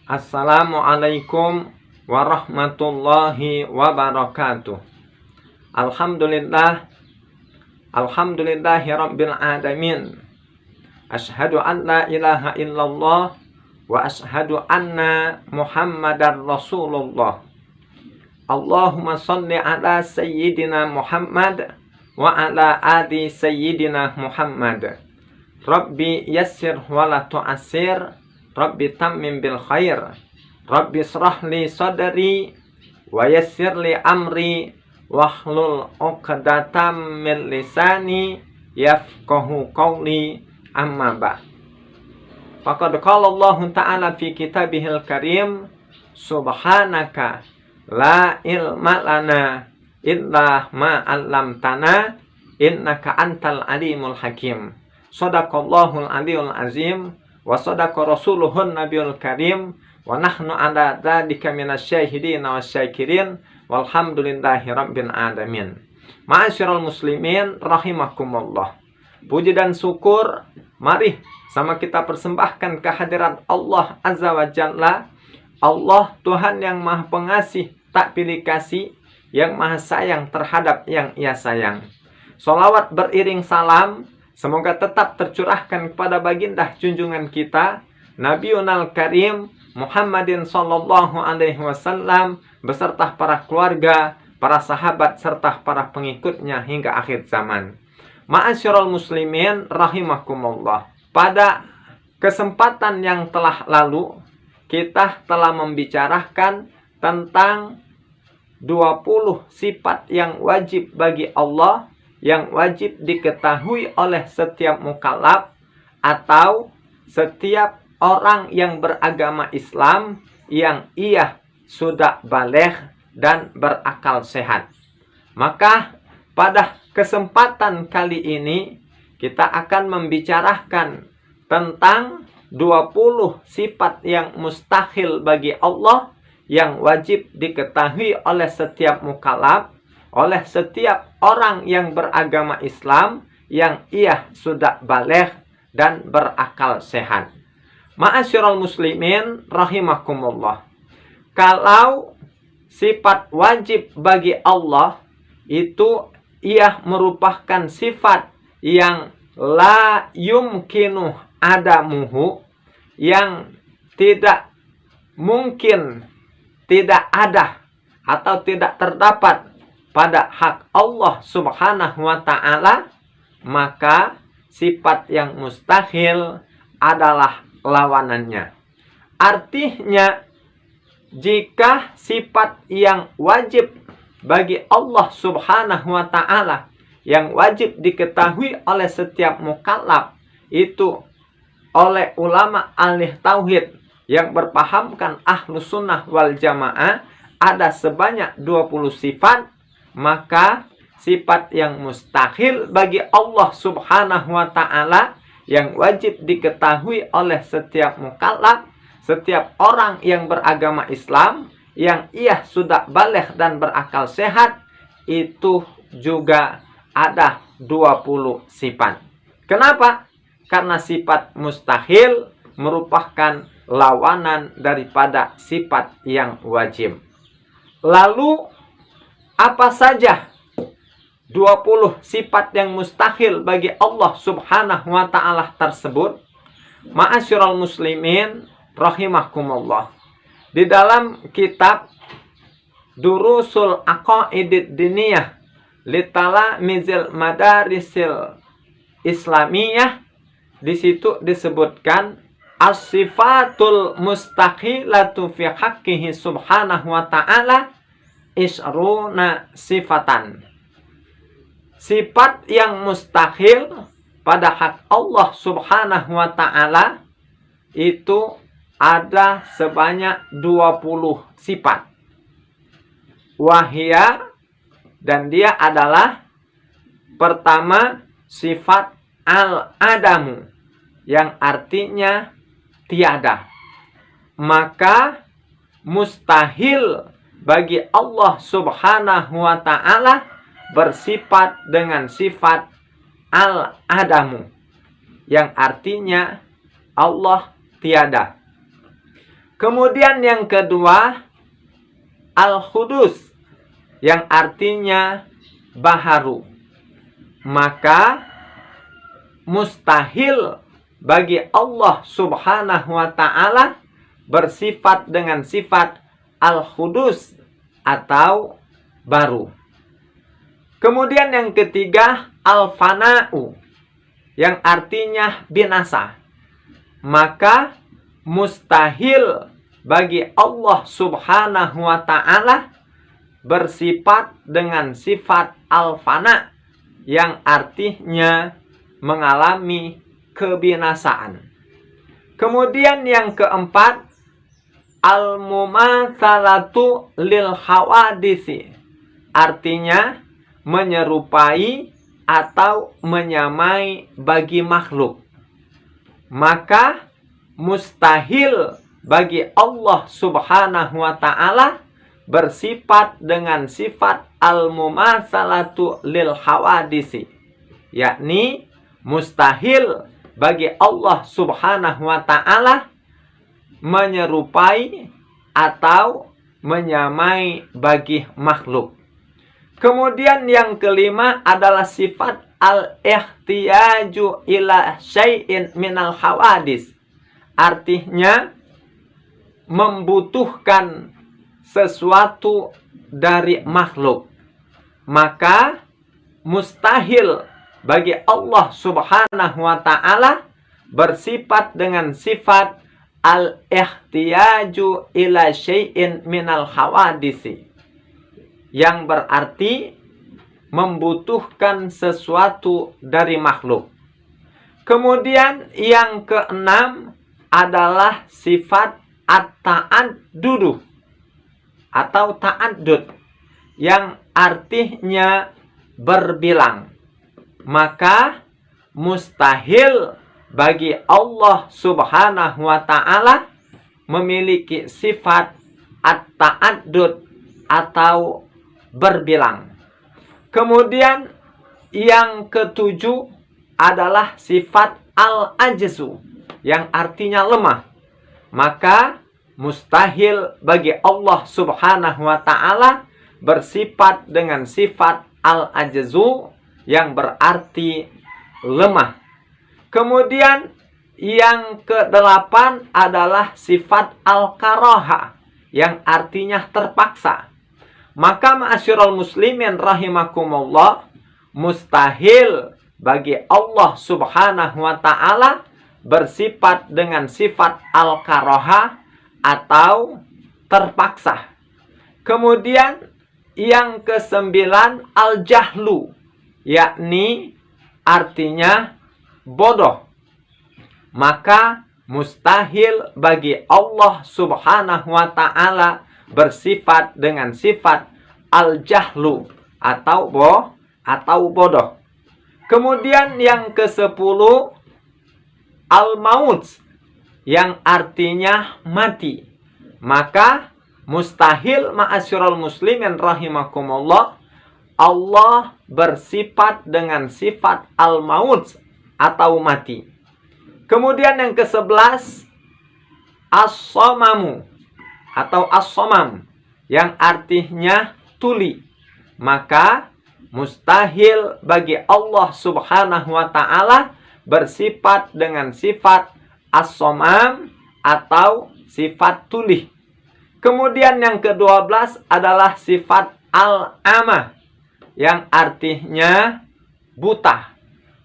Assalamualaikum warahmatullahi wabarakatuh. Alhamdulillahi rabbil alamin. Asyhadu an la ilaha illallah wa asyhadu anna Muhammadar Rasulullah. Allahumma shalli ala sayyidina Muhammad wa ala ali sayyidina Muhammad. Rabbi yassir wa la tu'assir. Rabbi tammim bil khair. Rabbi shrah li sadri wa yassir li amri wahlul 'uqdatam min lisani yafqahu qawli, amma ba'd. Faqad qala Allah ta'ala fi kitabihil karim, subhanaka la ilma lana illa ma 'allamtana innaka antal alimul hakim. Shadaqallahul aliyul azim wa sadaqa rasuluhun nabiyul karim wa nahnu ala dzalika minasyahidin wasyakirin walhamdulillahi rabbil alamin. Ma'asyiral muslimin rahimakumullah. Puji dan syukur mari sama kita persembahkan kehadirat Allah Azza wa Jalla. Allah Tuhan yang Maha Pengasih tak pilih kasih, yang Maha Sayang terhadap yang Ia sayang. Sholawat beriring salam semoga tetap tercurahkan kepada baginda junjungan kita Nabiunal Karim Muhammadin sallallahu alaihi wasallam beserta para keluarga, para sahabat serta para pengikutnya hingga akhir zaman. Ma'asyiral muslimin rahimakumullah. Pada kesempatan yang telah lalu kita telah membicarakan tentang 20 sifat yang wajib bagi Allah, yang wajib diketahui oleh setiap mukallaf atau setiap orang yang beragama Islam yang ia sudah baligh dan berakal sehat. Maka pada kesempatan kali ini kita akan membicarakan tentang 20 sifat yang mustahil bagi Allah yang wajib diketahui oleh setiap mukallaf, oleh setiap orang yang beragama Islam yang ia sudah baligh dan berakal sehat. Ma'asyiral muslimin rahimakumullah. Kalau sifat wajib bagi Allah itu ia merupakan sifat yang la yumkinu adamuhu, yang tidak mungkin tidak ada atau tidak terdapat pada hak Allah subhanahu wa ta'ala, maka sifat yang mustahil adalah lawanannya. Artinya, jika sifat yang wajib bagi Allah subhanahu wa ta'ala, yang wajib diketahui oleh setiap mukallaf itu oleh ulama ahli tauhid yang berpahamkan ahlus sunnah wal jamaah ada sebanyak 20 sifat, maka sifat yang mustahil bagi Allah subhanahu wa ta'ala yang wajib diketahui oleh setiap mukallaf, setiap orang yang beragama Islam yang ia sudah baligh dan berakal sehat, itu juga ada 20 sifat. Kenapa? Karena sifat mustahil merupakan lawanan daripada sifat yang wajib. Lalu apa saja 20 sifat yang mustahil bagi Allah subhanahu wa ta'ala tersebut? Ma'asyiral muslimin rahimakumullah. Di dalam kitab Durusul Aqaidid Diniyah Litala Mizil Madarisil Islamiyah, di situ disebutkan as-sifatul mustahilatu fi haqqihi subhanahu wa ta'ala isruna sifatan. Sifat yang mustahil pada hak Allah subhanahu wa ta'ala itu ada sebanyak 20 sifat. Wahia, dan dia adalah pertama sifat al-adamu, yang artinya tiada. Maka mustahil bagi Allah subhanahu wa ta'ala bersifat dengan sifat al-adamu, yang artinya Allah tiada. Kemudian yang kedua, al-hudus, yang artinya baharu. Maka mustahil bagi Allah Subhanahu wa ta'ala bersifat dengan sifat al-hudus atau baru. Kemudian yang ketiga, al-fana'u, yang artinya binasa. Maka mustahil bagi Allah Subhanahu wa ta'ala bersifat dengan sifat al-fana, yang artinya mengalami kebinasaan. Kemudian yang keempat, al-mumatsalatu lil hawadisi, artinya menyerupai atau menyamai bagi makhluk. Maka mustahil bagi Allah Subhanahu wa ta'ala bersifat dengan sifat al-mumatsalatu lil hawadisi, yakni mustahil bagi Allah Subhanahu wa ta'ala menyerupai atau menyamai bagi makhluk. Kemudian yang kelima adalah sifat al-ihtiyaju ila syai'in minal hawadis, artinya membutuhkan sesuatu dari makhluk. Maka mustahil bagi Allah Subhanahu wa ta'ala bersifat dengan sifat al-ihtiyaju ila syai'in minal hawadisi, yang berarti membutuhkan sesuatu dari makhluk. Kemudian yang keenam adalah sifat at-ta'addudu atau ta'addud, yang artinya berbilang. Maka mustahil bagi Allah Subhanahu wa ta'ala memiliki sifat at-ta'addud atau berbilang. Kemudian yang ketujuh adalah sifat al-ajzu, yang artinya lemah. Maka mustahil bagi Allah Subhanahu wa ta'ala bersifat dengan sifat al-ajzu, yang berarti lemah. Kemudian yang kedelapan adalah sifat al-karaha, yang artinya terpaksa. Maka ma'asyiral muslimin rahimakumullah, mustahil bagi Allah Subhanahu wa ta'ala bersifat dengan sifat al-karaha atau terpaksa. Kemudian yang kesembilan al-jahlu, yakni artinya bodoh. Maka mustahil bagi Allah Subhanahu wa ta'ala bersifat dengan sifat al-jahlu atau bodoh. Kemudian yang ke-10 al-maut, yang artinya mati. Maka mustahil ma'asyiral muslimin rahimakumullah Allah bersifat dengan sifat al-maut atau mati. Kemudian yang ke-11 as-samamu atau as-samam, yang artinya tuli. Maka mustahil bagi Allah Subhanahu wa ta'ala bersifat dengan sifat as-samam atau sifat tuli. Kemudian yang ke-12 adalah sifat al-amah, yang artinya buta.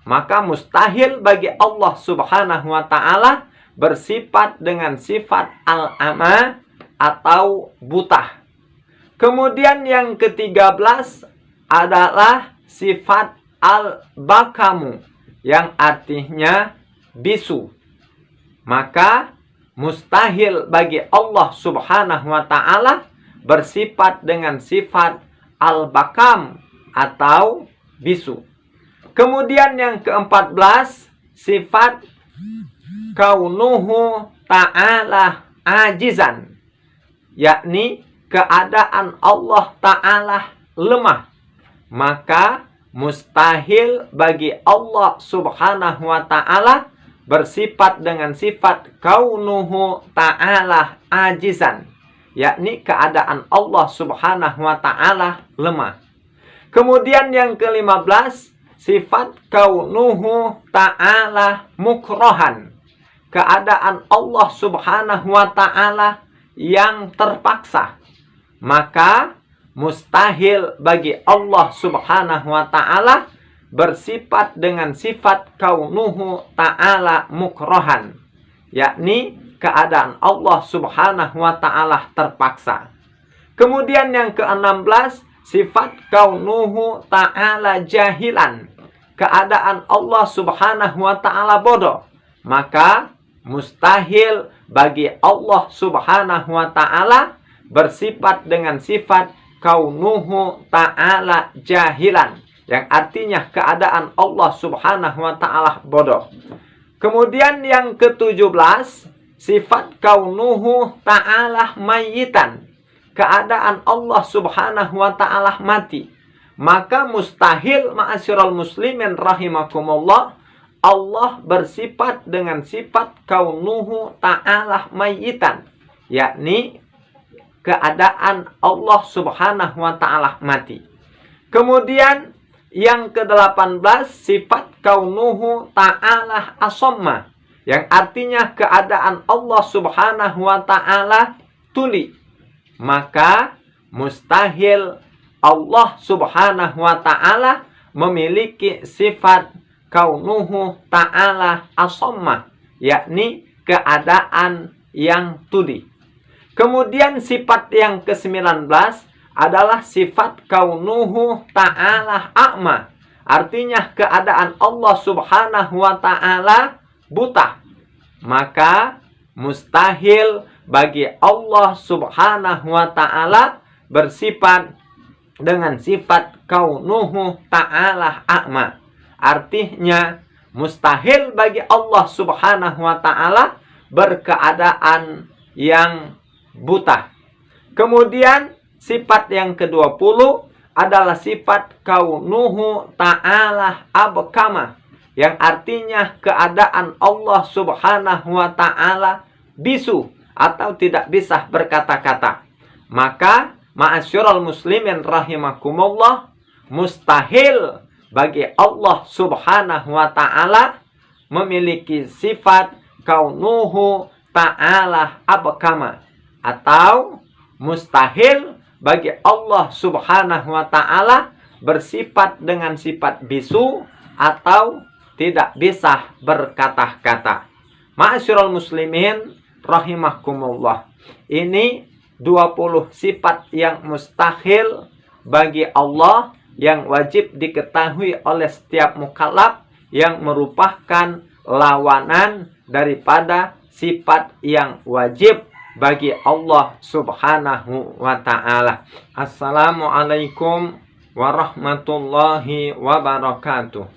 Maka mustahil bagi Allah Subhanahu wa ta'ala bersifat dengan sifat al-amah atau buta. Kemudian yang ke-13 adalah sifat al-bakamu, yang artinya bisu. Maka mustahil bagi Allah Subhanahu wa ta'ala bersifat dengan sifat al-bakam atau bisu. Kemudian yang ke-14 sifat kaunuhu ta'ala ajizan, yakni keadaan Allah ta'ala lemah. Maka mustahil bagi Allah Subhanahu wa ta'ala bersifat dengan sifat kaunuhu ta'ala ajizan, yakni keadaan Allah subhanahu wa ta'ala lemah. Kemudian yang ke-15, sifat kaunuhu ta'ala mukrohan, keadaan Allah subhanahu wa ta'ala yang terpaksa. Maka mustahil bagi Allah subhanahu wa ta'ala bersifat dengan sifat kaunuhu ta'ala mukrohan, yakni keadaan Allah subhanahu wa ta'ala terpaksa. Kemudian yang ke-16, sifat kaunuhu ta'ala jahilan, keadaan Allah subhanahu wa ta'ala bodoh. Maka mustahil bagi Allah subhanahu wa ta'ala bersifat dengan sifat kaunuhu ta'ala jahilan, yang artinya keadaan Allah subhanahu wa ta'ala bodoh. Kemudian yang ke-17, sifat kaunuhu ta'ala mayyitan, keadaan Allah subhanahu wa ta'ala mati. Maka mustahil ma'asyiral muslimin rahimakumullah, Allah bersifat dengan sifat kaunuhu ta'ala mayyitan, yakni keadaan Allah subhanahu wa ta'ala mati. Kemudian yang ke-18, sifat kaunuhu ta'ala asamma, yang artinya keadaan Allah subhanahu wa ta'ala tuli. Maka mustahil Allah subhanahu wa ta'ala memiliki sifat kaunuhu ta'ala asamma, yakni keadaan yang tuli. Kemudian sifat yang ke-19 adalah sifat kaunuhu ta'ala a'ma, artinya keadaan Allah subhanahu wa ta'ala buta. Maka mustahil bagi Allah subhanahu wa ta'ala bersifat dengan sifat kaunuhu ta'ala a'ma, artinya mustahil bagi Allah subhanahu wa ta'ala berkeadaan yang buta. Kemudian sifat yang ke-20 adalah sifat kaunuhu ta'ala abkama, yang artinya keadaan Allah subhanahu wa ta'ala bisu atau tidak bisa berkata-kata. Maka ma'asyiral muslimin rahimakumullah, mustahil bagi Allah subhanahu wa ta'ala memiliki sifat kaunuhu ta'ala abkama, atau mustahil bagi Allah subhanahu wa ta'ala bersifat dengan sifat bisu atau tidak bisa berkata-kata. Ma'asyiral muslimin rahimakumullah, ini 20 sifat yang mustahil bagi Allah, yang wajib diketahui oleh setiap mukallaf, yang merupakan lawanan daripada sifat yang wajib bagi Allah subhanahu wa ta'ala. Assalamualaikum warahmatullahi wabarakatuh.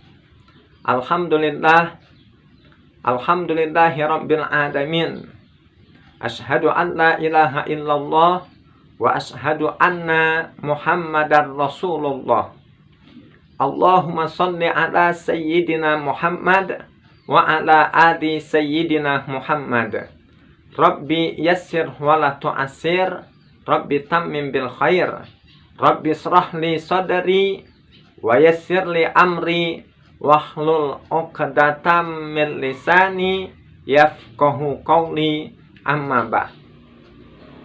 Alhamdulillah, alhamdulillahi rabbil alamin. Ashhadu an la ilaha illallah wa ashhadu anna Muhammadar Rasulullah. Allahumma salli ala sayyidina Muhammad wa ala ali sayyidina Muhammad. Rabbi yassir wa la tu'assir, Rabbi tammim bil khair, Rabbi israh li sadri wa yassir li amri wahlul 'uqdatam min lisani yafqahu qawli. Amma ba'.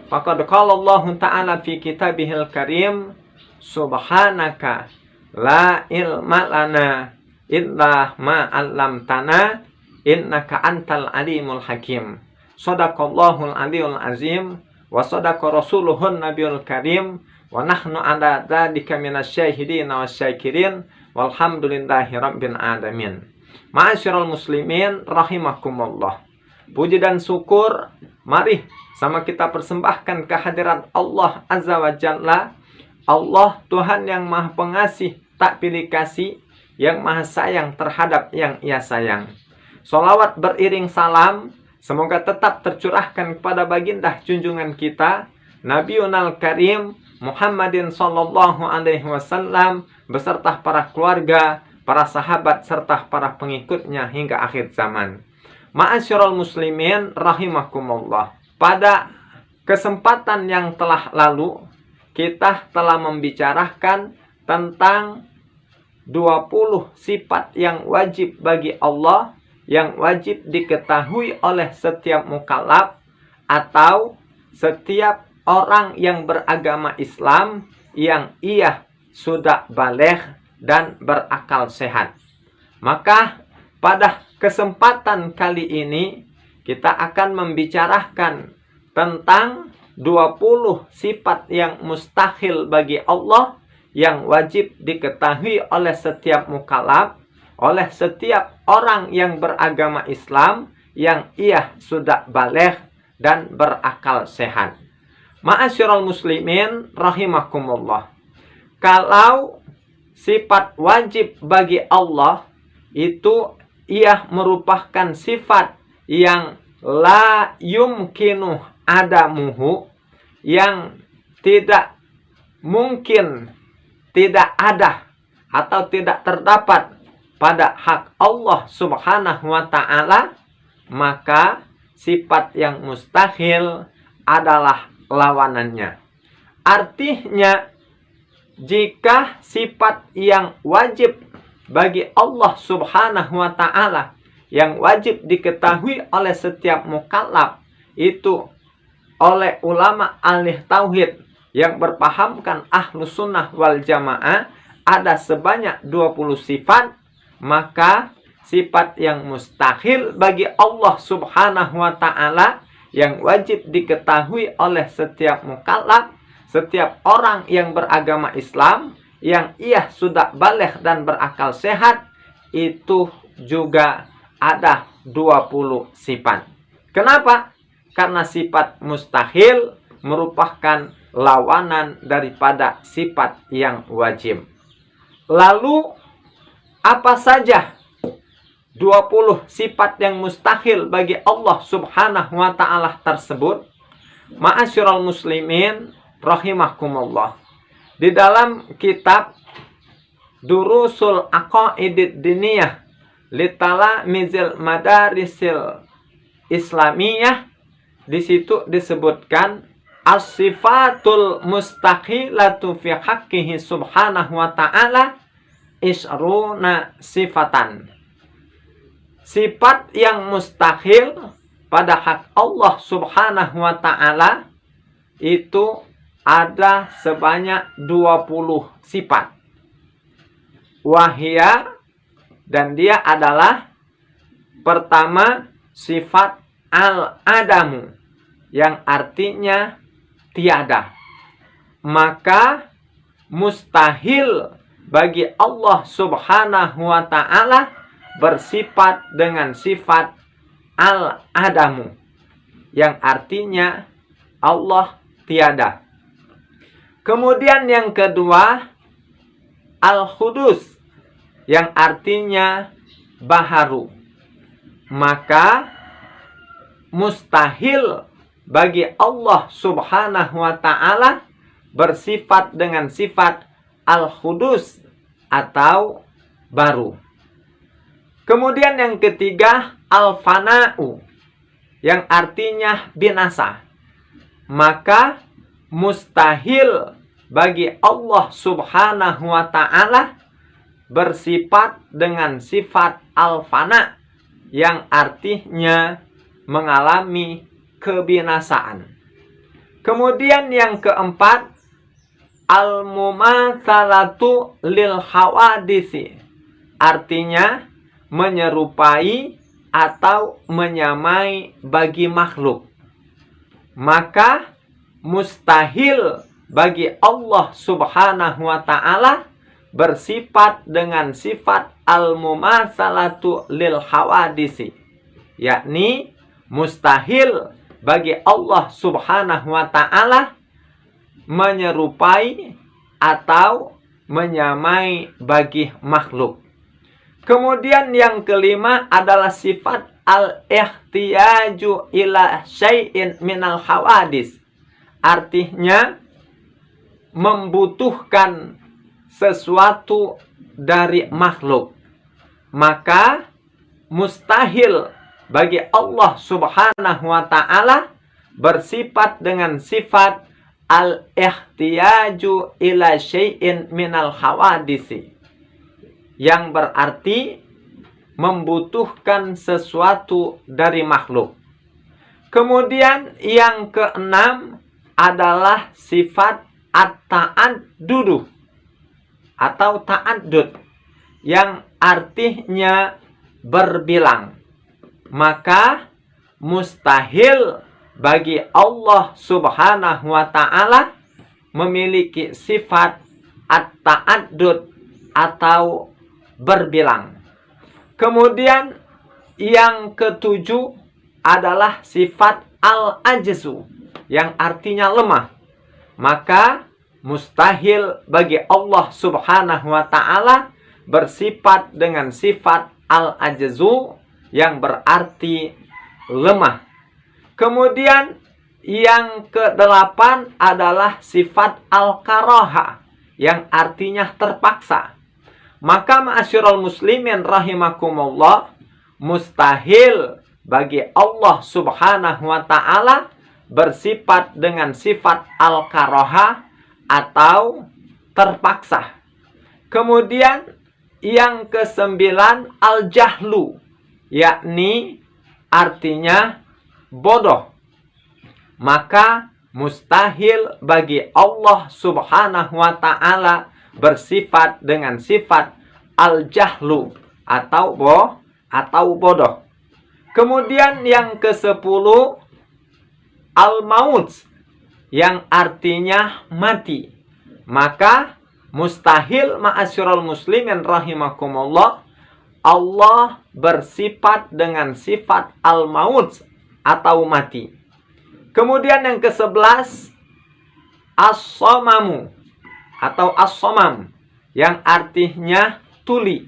Faqad qala Allah Ta'ala fi kitabihil karim, subhanaka la ilma lana illa ma 'allamtana innaka antal alimul hakim. Shadaqallahul aliyul azim wa sadaqa rasuluhun nabiyul karim wa nahnu ala dzalika minasyahidin wasyakirin walhamdulillahi rabbil alamin. Ma'asyiral muslimin rahimakumullah. Puji dan syukur mari sama kita persembahkan kehadirat Allah Azza wa Jalla. Allah Tuhan yang Maha Pengasih, tak pilih kasih, yang Maha Sayang terhadap yang Ia sayang. Sholawat beriring salam semoga tetap tercurahkan kepada baginda junjungan kita Nabiunal Karim Muhammadin sallallahu alaihi wasallam beserta para keluarga, para sahabat serta para pengikutnya hingga akhir zaman. Ma'asyiral muslimin rahimakumullah. Pada kesempatan yang telah lalu, kita telah membicarakan tentang 20 sifat yang wajib bagi Allah, yang wajib diketahui oleh setiap mukallaf atau setiap orang yang beragama Islam yang ia sudah baligh dan berakal sehat. Maka pada kesempatan kali ini kita akan membicarakan tentang 20 sifat yang mustahil bagi Allah yang wajib diketahui oleh setiap mukallaf, oleh setiap orang yang beragama Islam yang ia sudah baligh dan berakal sehat. Ma'asyiral muslimin rahimakumullah. Kalau sifat wajib bagi Allah itu ia merupakan sifat yang la yumkinu adamuhu, yang tidak mungkin tidak ada atau tidak terdapat pada hak Allah Subhanahu wa ta'ala, maka sifat yang mustahil adalah lawanannya. Artinya, jika sifat yang wajib bagi Allah Subhanahu wa ta'ala, yang wajib diketahui oleh setiap mukallaf itu oleh ulama ahli tauhid yang berpahamkan ahlus sunnah wal jamaah ada sebanyak 20 sifat, maka sifat yang mustahil bagi Allah Subhanahu wa ta'ala yang wajib diketahui oleh setiap mukallaf, setiap orang yang beragama Islam yang ia sudah baligh dan berakal sehat, itu juga ada 20 sifat. Kenapa? Karena sifat mustahil merupakan lawanan daripada sifat yang wajib. Lalu apa saja 20 sifat yang mustahil bagi Allah Subhanahu wa ta'ala tersebut? Ma'asyiral muslimin rahimakumullah. Di dalam kitab Durusul Aqaidid Diniyah Litala Mizil Madarisil Islamiyah, di situ disebutkan as-sifatul mustahilatu fi haqqihi subhanahu wa ta'ala isruna sifatan. Sifat yang mustahil pada hak Allah Subhanahu wa ta'ala itu ada sebanyak 20 sifat. Wahia, dan dia adalah pertama sifat al-adamu, yang artinya tiada. Maka mustahil bagi Allah Subhanahu wa ta'ala bersifat dengan sifat al-adamu, yang artinya Allah tiada. Kemudian yang kedua, al-hudus, yang artinya baharu. Maka mustahil bagi Allah Subhanahu wa ta'ala bersifat dengan sifat al-hudus atau baru. Kemudian yang ketiga, al-fana'u, yang artinya binasa. Maka mustahil bagi Allah Subhanahu wa ta'ala bersifat dengan sifat al-fana, yang artinya mengalami kebinasaan. Kemudian yang keempat, al-mumatsalatu lil hawadisi, artinya menyerupai atau menyamai bagi makhluk. Maka mustahil bagi Allah Subhanahu wa ta'ala bersifat dengan sifat al-mumatsalatu lil hawadisi, yakni mustahil bagi Allah Subhanahu wa ta'ala menyerupai atau menyamai bagi makhluk. Kemudian yang kelima adalah sifat al-ihtiyaju ila syai'in minal hawadis, artinya membutuhkan sesuatu dari makhluk. Maka mustahil bagi Allah Subhanahu wa ta'ala bersifat dengan sifat al-ihtiyaju ila syai'in minal hawadisi, yang berarti membutuhkan sesuatu dari makhluk. Kemudian yang keenam adalah sifat at-ta'addudu atau ta'addud, yang artinya berbilang. Maka mustahil bagi Allah Subhanahu wa ta'ala memiliki sifat at-ta'addud atau berbilang. Kemudian yang ketujuh adalah sifat al-ajzu, yang artinya lemah. Maka mustahil bagi Allah Subhanahu wa ta'ala bersifat dengan sifat al-ajzu, yang berarti lemah. Kemudian yang kedelapan adalah sifat al-karaha, yang artinya terpaksa. Maka ma'asyiral muslimin rahimakumullah, mustahil bagi Allah Subhanahu wa ta'ala bersifat dengan sifat al-karaha atau terpaksa. Kemudian yang kesembilan al-jahlu, yakni artinya bodoh. Maka mustahil bagi Allah Subhanahu wa ta'ala bersifat dengan sifat al-jahlu atau bodoh. Kemudian yang ke-10 al-maut, yang artinya mati. Maka mustahil ma'asyiral muslimin rahimakumullah Allah bersifat dengan sifat al-maut atau mati. Kemudian yang ke-11 as-samamu atau as-samam, yang artinya tuli.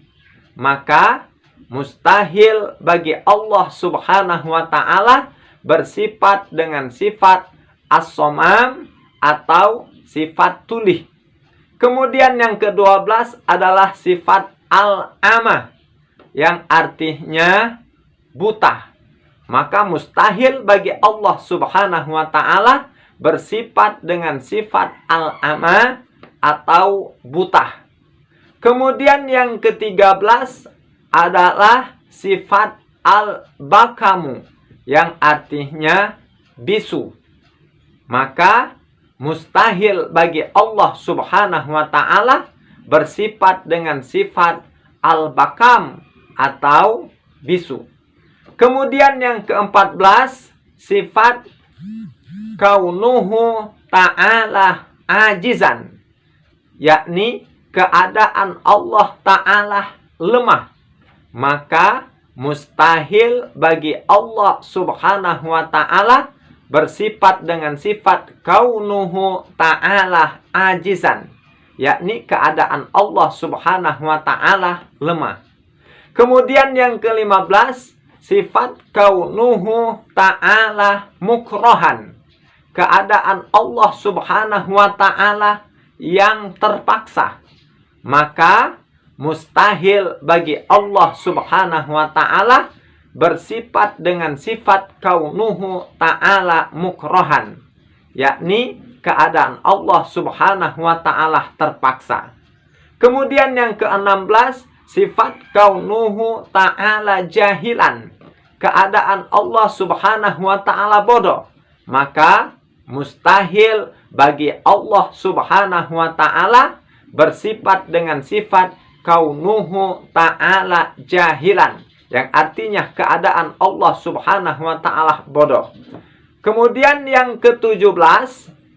Maka mustahil bagi Allah Subhanahu wa ta'ala bersifat dengan sifat as-samam atau sifat tuli. Kemudian yang ke-12 adalah sifat al-ama, yang artinya buta. Maka mustahil bagi Allah Subhanahu wa ta'ala bersifat dengan sifat al-ama atau buta. Kemudian yang ke-13 adalah sifat al-bakamu, yang artinya bisu. Maka mustahil bagi Allah Subhanahu wa ta'ala bersifat dengan sifat al-bakam atau bisu. Kemudian yang ke-14 sifat kaunuhu ta'ala ajizan, yakni keadaan Allah ta'ala lemah. Maka mustahil bagi Allah Subhanahu wa ta'ala bersifat dengan sifat kaunuhu ta'ala ajizan, yakni keadaan Allah Subhanahu wa ta'ala lemah. Kemudian yang ke-15 sifat kaunuhu ta'ala mukrohan, keadaan Allah Subhanahu wa ta'ala yang terpaksa. Maka mustahil bagi Allah Subhanahu wa ta'ala bersifat dengan sifat kaunuhu ta'ala mukrohan, yakni keadaan Allah Subhanahu wa ta'ala terpaksa. Kemudian yang ke-16 sifat kaunuhu ta'ala jahilan, keadaan Allah Subhanahu wa ta'ala bodoh. Maka mustahil bagi Allah Subhanahu wa ta'ala bersifat dengan sifat kaunuhu ta'ala jahilan, yang artinya keadaan Allah Subhanahu wa ta'ala bodoh. Kemudian yang ke-17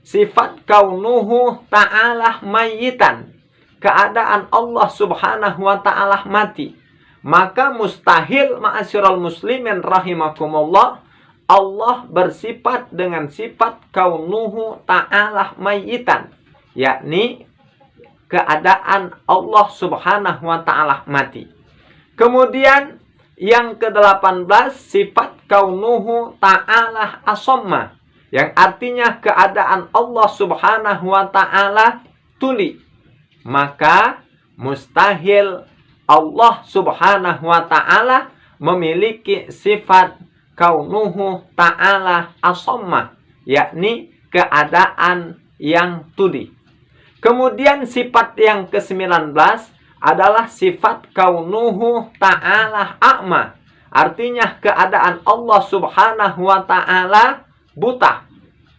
sifat kaunuhu ta'ala mayyitan, keadaan Allah Subhanahu wa ta'ala mati. Maka mustahil ma'asyiral muslimin rahimakumullah Allah bersifat dengan sifat kaunuhu ta'ala mayyitan, yakni keadaan Allah Subhanahu wa ta'ala mati. Kemudian yang ke-18 sifat kaunuhu ta'ala asamma, yang artinya keadaan Allah Subhanahu wa ta'ala tuli. Maka mustahil Allah Subhanahu wa ta'ala memiliki sifat kaunuhu ta'ala as-samad, yakni keadaan yang tuli. Kemudian sifat yang ke-19 adalah sifat kaunuhu ta'ala a'ma, artinya keadaan Allah subhanahu wa ta'ala buta.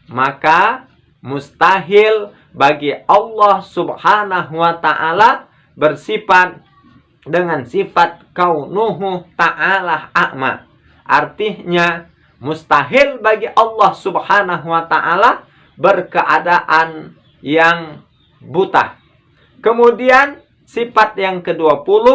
Maka mustahil bagi Allah subhanahu wa ta'ala bersifat dengan sifat kaunuhu ta'ala a'ma. Artinya mustahil bagi Allah subhanahu wa ta'ala berkeadaan yang buta. Kemudian sifat yang ke-20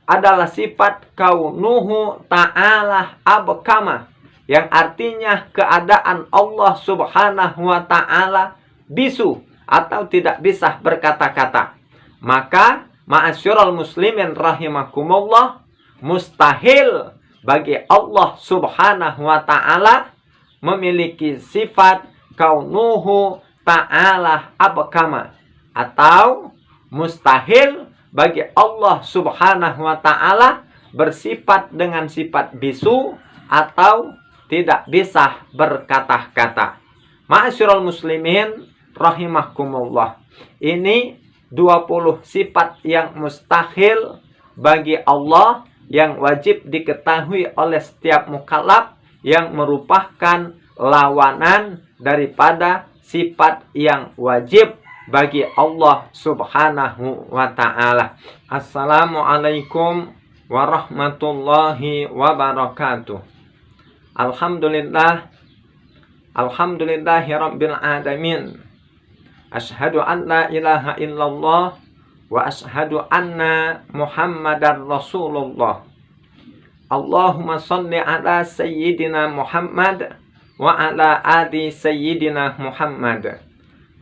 adalah sifat kaunuhu ta'ala abkama, yang artinya keadaan Allah subhanahu wa ta'ala bisu atau tidak bisa berkata-kata. Maka ma'asyiral muslimin rahimakumullah, mustahil bagi Allah subhanahu wa ta'ala memiliki sifat kaunuhu ta'ala abkama, atau mustahil bagi Allah subhanahu wa ta'ala bersifat dengan sifat bisu atau tidak bisa berkata-kata. Ma'asyiral muslimin rahimakumullah, ini 20 sifat yang mustahil bagi Allah yang wajib diketahui oleh setiap mukallaf, yang merupakan lawanan daripada sifat yang wajib bagi Allah subhanahu wa ta'ala. Assalamualaikum warahmatullahi wabarakatuh. Alhamdulillahi rabbil alamin. Ashhadu an la ilaha illallah wa ashhadu anna Muhammadar Rasulullah. Allahumma salli ala sayyidina Muhammad wa ala ali sayyidina Muhammad.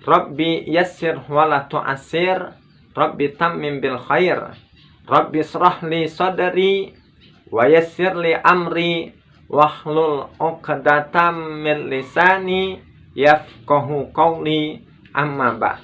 Rabbi yassir wa la tu'assir, Rabbi tammim bil khair, Rabbi israh li sadri wa yassir li amri wahlul 'uqdatam min lisani yafqahu qawli, amma ba'd.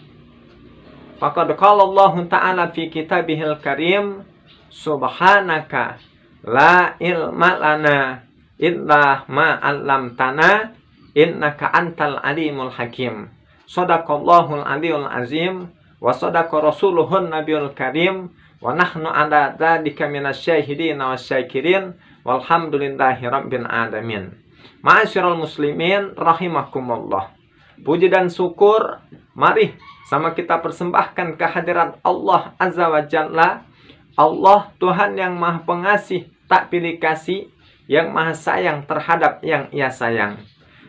Faqad qala Allah ta'ala fi kitabihil karim, subhanaka la ilma lana illa ma 'allamtana innaka antal alimul hakim. Shadaqallahul aliyul azim wa sadaqa rasuluhun nabiyul karim wa nahnu ala dzalika minasyahidin wasyakirin walhamdulillahi rabbil alamin. Ma'asyiral muslimin rahimakumullah, puji dan syukur mari sama kita persembahkan kehadirat Allah azza wa jalla. Allah Tuhan yang maha pengasih tak pilih kasih, yang maha sayang terhadap yang ia sayang.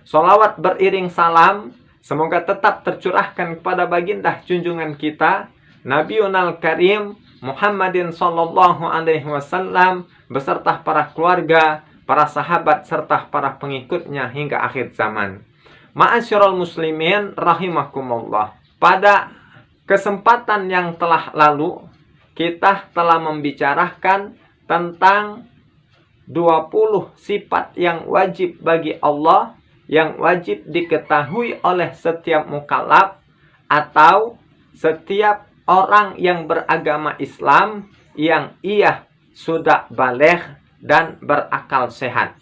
Sholawat beriring salam semoga tetap tercurahkan kepada baginda junjungan kita Nabiunal Karim Muhammadin sallallahu alaihi wasallam beserta para keluarga, para sahabat serta para pengikutnya hingga akhir zaman. Ma'asyiral muslimin rahimakumullah, pada kesempatan yang telah lalu kita telah membicarakan tentang 20 sifat yang wajib bagi Allah, yang wajib diketahui oleh setiap mukallaf atau setiap orang yang beragama Islam yang ia sudah baligh dan berakal sehat.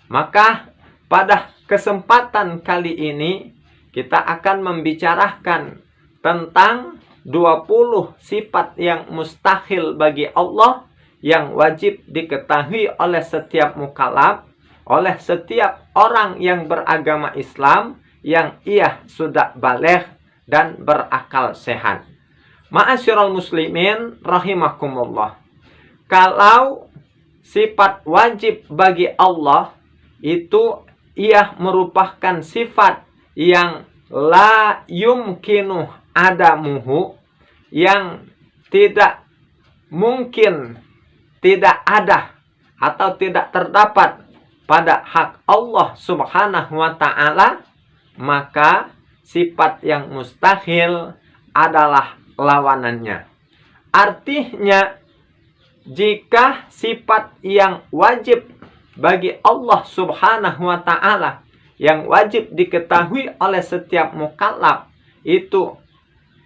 Maka pada kesempatan kali ini kita akan membicarakan tentang 20 sifat yang mustahil bagi Allah, yang wajib diketahui oleh setiap mukallaf, oleh setiap orang yang beragama Islam yang ia sudah baligh dan berakal sehat. Ma'asyiral muslimin rahimakumullah, kalau sifat wajib bagi Allah itu ia merupakan sifat yang la yumkinu adamuhu, yang tidak mungkin tidak ada atau tidak terdapat pada hak Allah subhanahu wa ta'ala, maka sifat yang mustahil adalah lawanannya. Artinya, jika sifat yang wajib bagi Allah subhanahu wa ta'ala, yang wajib diketahui oleh setiap mukallaf itu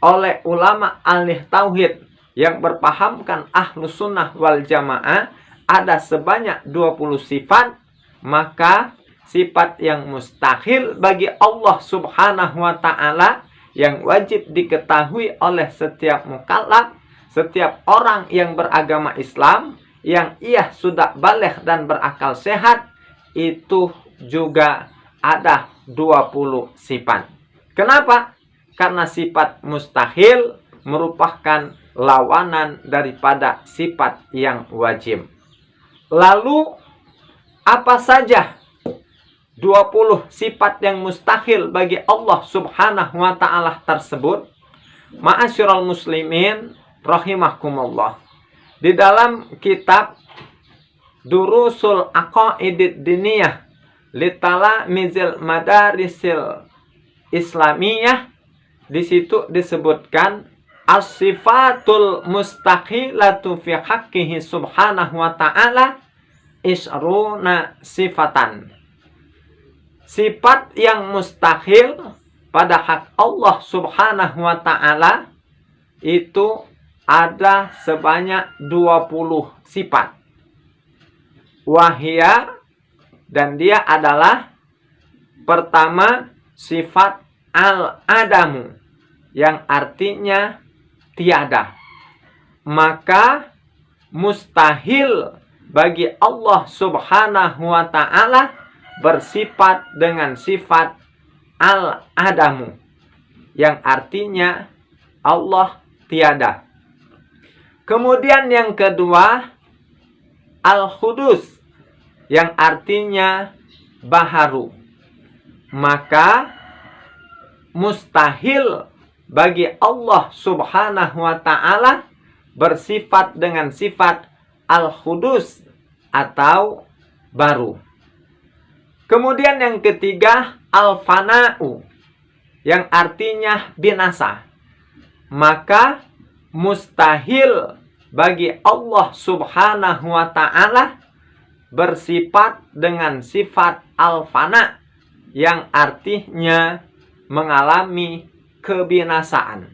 oleh ulama ahli tauhid yang berpahamkan ahlus sunnah wal jamaah ada sebanyak 20 sifat, maka sifat yang mustahil bagi Allah Subhanahu wa Ta'ala yang wajib diketahui oleh setiap mukallaf, setiap orang yang beragama Islam, yang ia sudah baligh dan berakal sehat, itu juga ada 20 sifat. Kenapa? Karena sifat mustahil merupakan lawanan daripada sifat yang wajib. Lalu, apa saja 20 sifat yang mustahil bagi Allah Subhanahu wa Ta'ala tersebut? Ma'asyiral muslimin rahimakumullah. Di dalam kitab Durusul Aqaidid Diniyah Litala Mizil Madarisil Islamiyah, di situ disebutkan as-sifatul mustahilatu fi haqqihi subhanahu wa ta'ala isruna sifatan. Sifat yang mustahil pada hak Allah Subhanahu wa ta'ala itu ada sebanyak 20 sifat. Wahia, dan dia adalah pertama sifat al-adamu, yang artinya tiada. Maka mustahil bagi Allah Subhanahu wa ta'ala bersifat dengan sifat al-adamu, yang artinya Allah tiada. Kemudian yang kedua, al-hudus, yang artinya baharu. Maka mustahil bagi Allah Subhanahu wa ta'ala bersifat dengan sifat al-hudus atau baru. Kemudian yang ketiga, al-fana'u, yang artinya binasa. Maka mustahil bagi Allah Subhanahu wa ta'ala bersifat dengan sifat al-fana, yang artinya mengalami kebinasaan.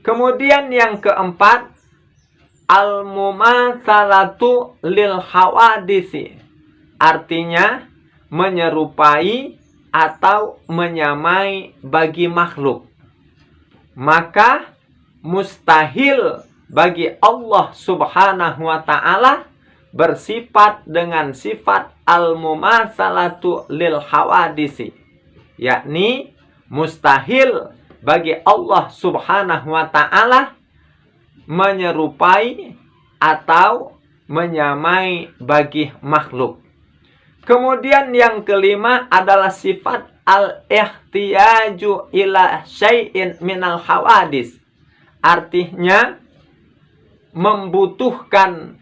Kemudian yang keempat, al-mumatsalatu lil hawadisi, artinya menyerupai atau menyamai bagi makhluk. Maka mustahil bagi Allah Subhanahu wa ta'ala bersifat dengan sifat al-mumatsalatu lil hawadisi, yakni mustahil bagi Allah Subhanahu wa ta'ala menyerupai atau menyamai bagi makhluk. Kemudian yang kelima adalah sifat al-ihtiyaju ila syai'in minal hawadis, artinya membutuhkan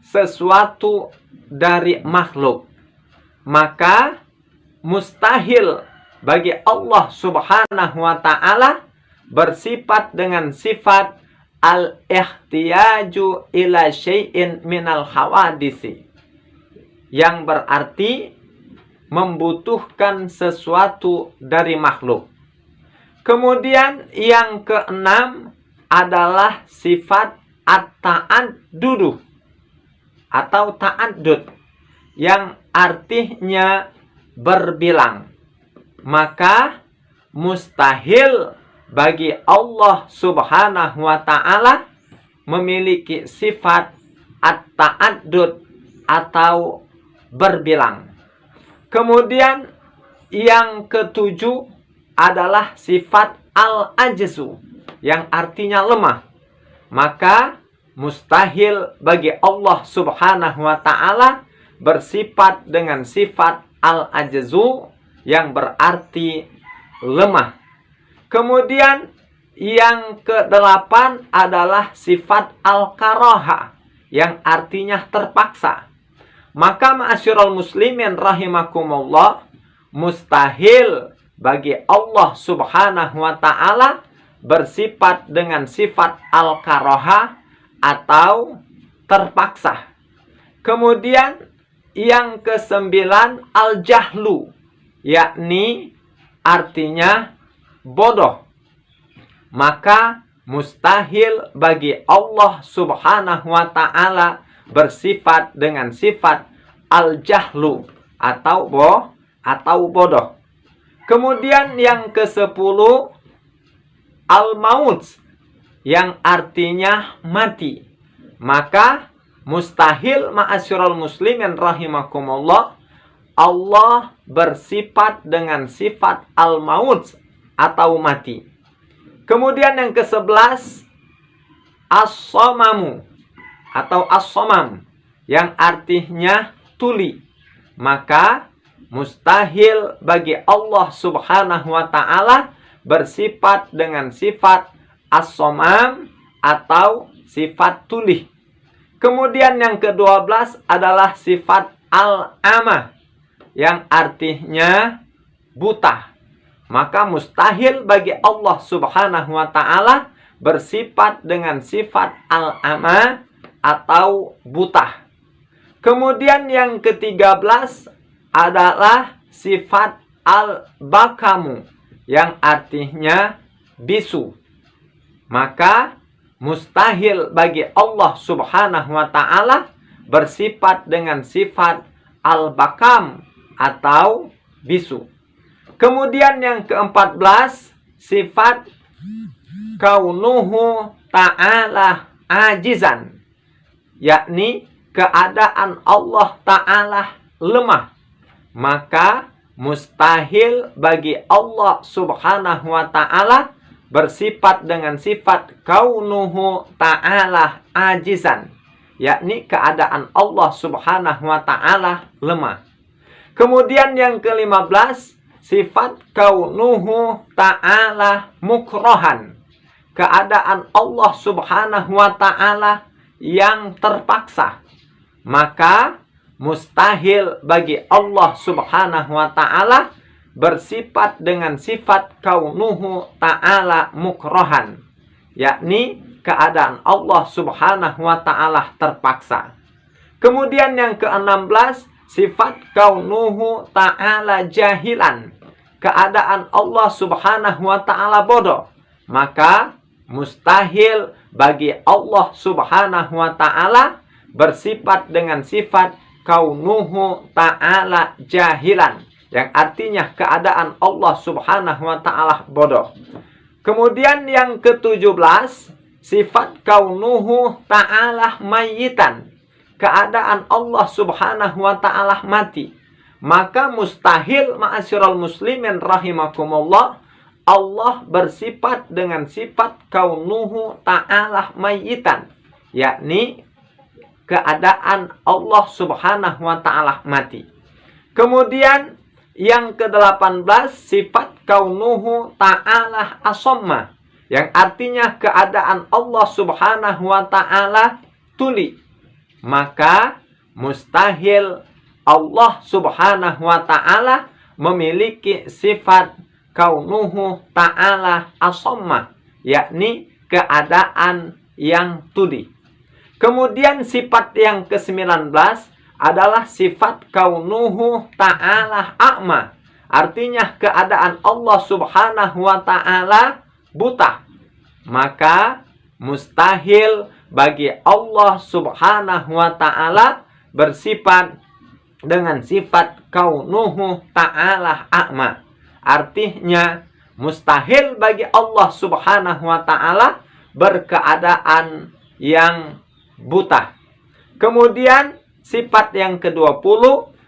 sesuatu dari makhluk. Maka mustahil bagi Allah Subhanahu wa ta'ala bersifat dengan sifat al-ihtiyaju ila syai'in minal hawadisi, yang berarti membutuhkan sesuatu dari makhluk. Kemudian yang keenam adalah sifat at-ta'addudu atau ta'addud, yang artinya berbilang. Maka mustahil bagi Allah Subhanahu wa ta'ala memiliki sifat at-ta'addud atau berbilang. Kemudian yang ketujuh adalah sifat al-ajzu, yang artinya lemah. Maka mustahil bagi Allah Subhanahu wa ta'ala bersifat dengan sifat al-ajzu, yang berarti lemah. Kemudian yang kedelapan adalah sifat al-karaha, yang artinya terpaksa. Maka ma'asyiral muslimin rahimakumullah, mustahil bagi Allah Subhanahu wa ta'ala bersifat dengan sifat al-karaha atau terpaksa. Kemudian yang kesembilan al-jahlu, yakni artinya bodoh. Maka mustahil bagi Allah Subhanahu wa ta'ala bersifat dengan sifat al-jahlu atau bodoh. Kemudian yang ke-10 al-maut, yang artinya mati. Maka mustahil ma'asyiral muslimin rahimakumullah, Allah bersifat dengan sifat al-maut atau mati. Kemudian yang ke-11 as-samamu atau as-samam, yang artinya tuli. Maka mustahil bagi Allah subhanahu wa ta'ala bersifat dengan sifat as-samam atau sifat tuli. Kemudian yang ke-12 adalah sifat al-ama, yang artinya buta. Maka mustahil bagi Allah subhanahu wa ta'ala bersifat dengan sifat al-ama atau buta. Kemudian yang ke-13 adalah sifat al-bakamu, yang artinya bisu. Maka mustahil bagi Allah subhanahu wa ta'ala bersifat dengan sifat al-bakam atau bisu. Kemudian yang ke-14 sifat kaunuhu ta'ala ajizan, yakni keadaan Allah ta'ala lemah. Maka mustahil bagi Allah subhanahu wa ta'ala bersifat dengan sifat kaunuhu ta'ala ajizan, yakni keadaan Allah subhanahu wa ta'ala lemah. Kemudian yang ke-15 sifat kaunuhu ta'ala mukrohan, keadaan Allah subhanahu wa ta'ala yang terpaksa. Maka mustahil bagi Allah subhanahu wa ta'ala bersifat dengan sifat kaunuhu ta'ala mukrohan, yakni keadaan Allah subhanahu wa ta'ala terpaksa. Kemudian yang ke-16 sifat kaunuhu ta'ala jahilan, keadaan Allah subhanahu wa ta'ala bodoh. Maka mustahil bagi Allah subhanahu wa ta'ala bersifat dengan sifat kaunuhu ta'ala jahilan, yang artinya keadaan Allah subhanahu wa ta'ala bodoh. Kemudian yang ke-17 sifat kaunuhu ta'ala mayyitan, keadaan Allah subhanahu wa ta'ala mati. Maka mustahil ma'asyiral muslimin rahimakumullah, Allah bersifat dengan sifat kaunuhu ta'ala mayyitan, yakni keadaan Allah subhanahu wa ta'ala mati. Kemudian yang ke-18 sifat kaunuhu ta'ala asamma, yang artinya keadaan Allah subhanahu wa ta'ala tuli. Maka mustahil Allah subhanahu wa ta'ala memiliki sifat kaunuhu ta'ala asamma, yakni keadaan yang tuli. Kemudian sifat yang ke-19 adalah sifat kaunuhu ta'ala a'ma, artinya keadaan Allah subhanahu wa ta'ala buta. Maka mustahil bagi Allah subhanahu wa ta'ala bersifat dengan sifat kaunuhu ta'ala a'ma, artinya mustahil bagi Allah subhanahu wa ta'ala berkeadaan yang buta. Kemudian sifat yang ke-20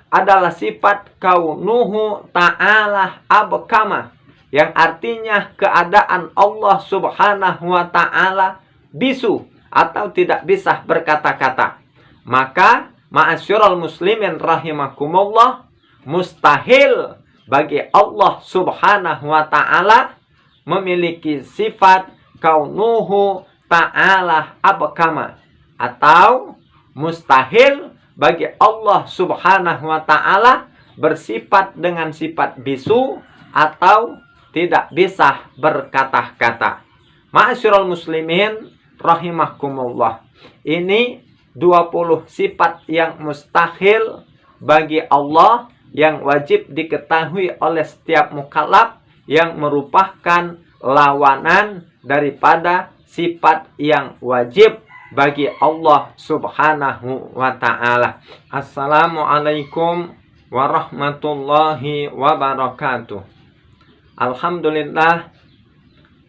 adalah sifat kaunuhu ta'ala abkama, yang artinya keadaan Allah subhanahu wa ta'ala bisu atau tidak bisa berkata-kata. Maka ma'asyiral muslimin rahimakumullah, mustahil bagi Allah subhanahu wa ta'ala memiliki sifat kaunuhu ta'ala abkama, atau mustahil bagi Allah subhanahu wa ta'ala bersifat dengan sifat bisu atau tidak bisa berkata-kata. Ma'asyiral muslimin rahimakumullah, ini 20 sifat yang mustahil bagi Allah, yang wajib diketahui oleh setiap mukallaf, yang merupakan lawanan daripada sifat yang wajib bagi Allah Subhanahu wa ta'ala. Assalamualaikum warahmatullahi wabarakatuh.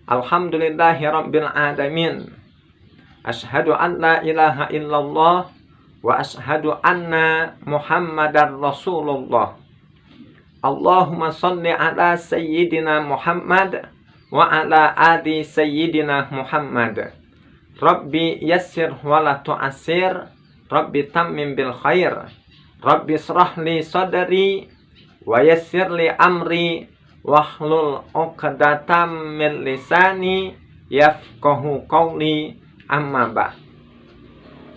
Alhamdulillahi rabbil alamin. Asyhadu an la ilaha illallah wa asyhadu anna Muhammadar Rasulullah. Allahumma sholli ala sayyidina Muhammad wa ala ali sayyidina Muhammad. Rabbi yassir wa la tu'assir, Rabbi tammim bil khair, Rabbi shrah li sadri wa yassir li amri wahlul 'uqdatam min lisani yafqahu qawli, amma ba'd.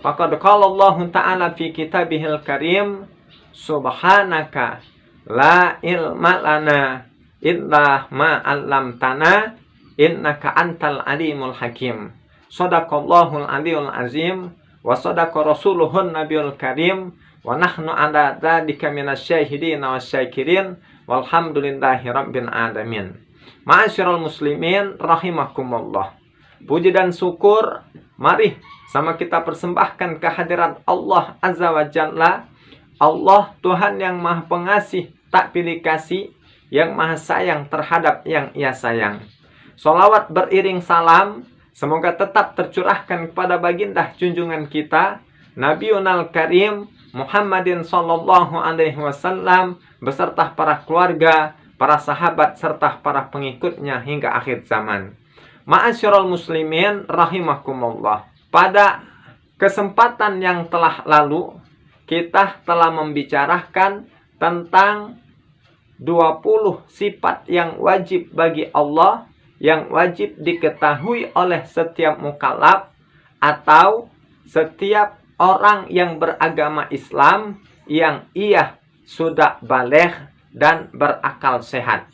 Faqad qala Allah ta'ala fi kitabihil karim, subhanaka la ilma lana illa ma 'allamtana innaka antal alimul hakim. Shadaqallahul aliyul azim wa sadaqa rasuluhun nabiyul karim wa nahnu ala dzalika minasyahidin wasyakirin walhamdulillahi rabbil alamin. Ma'asyiral muslimin rahimakumullah. Puji dan syukur mari sama kita persembahkan kehadiran Allah Azza wa Jalla. Allah Tuhan yang Maha Pengasih, tak pilih kasih, yang Maha Sayang terhadap yang Ia sayang. Sholawat beriring salam semoga tetap tercurahkan kepada baginda junjungan kita Nabiunal Karim Muhammadin sallallahu alaihi wasallam beserta para keluarga, para sahabat serta para pengikutnya hingga akhir zaman. Ma'asyiral muslimin rahimakumullah. Pada kesempatan yang telah lalu kita telah membicarakan tentang 20 sifat yang wajib bagi Allah, yang wajib diketahui oleh setiap mukallaf atau setiap orang yang beragama Islam yang ia sudah baligh dan berakal sehat.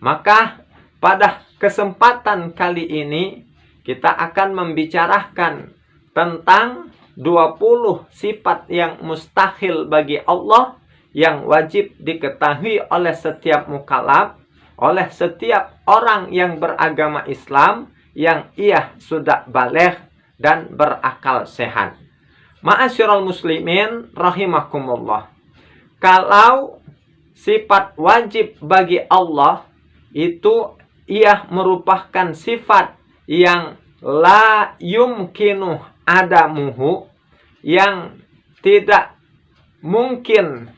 Maka pada kesempatan kali ini kita akan membicarakan tentang 20 sifat yang mustahil bagi Allah yang wajib diketahui oleh setiap mukallaf, oleh setiap orang yang beragama Islam yang ia sudah baligh dan berakal sehat. Ma'asyiral muslimin rahimakumullah. Kalau sifat wajib bagi Allah itu ia merupakan sifat yang la yumkinu adamuhu, yang tidak mungkin,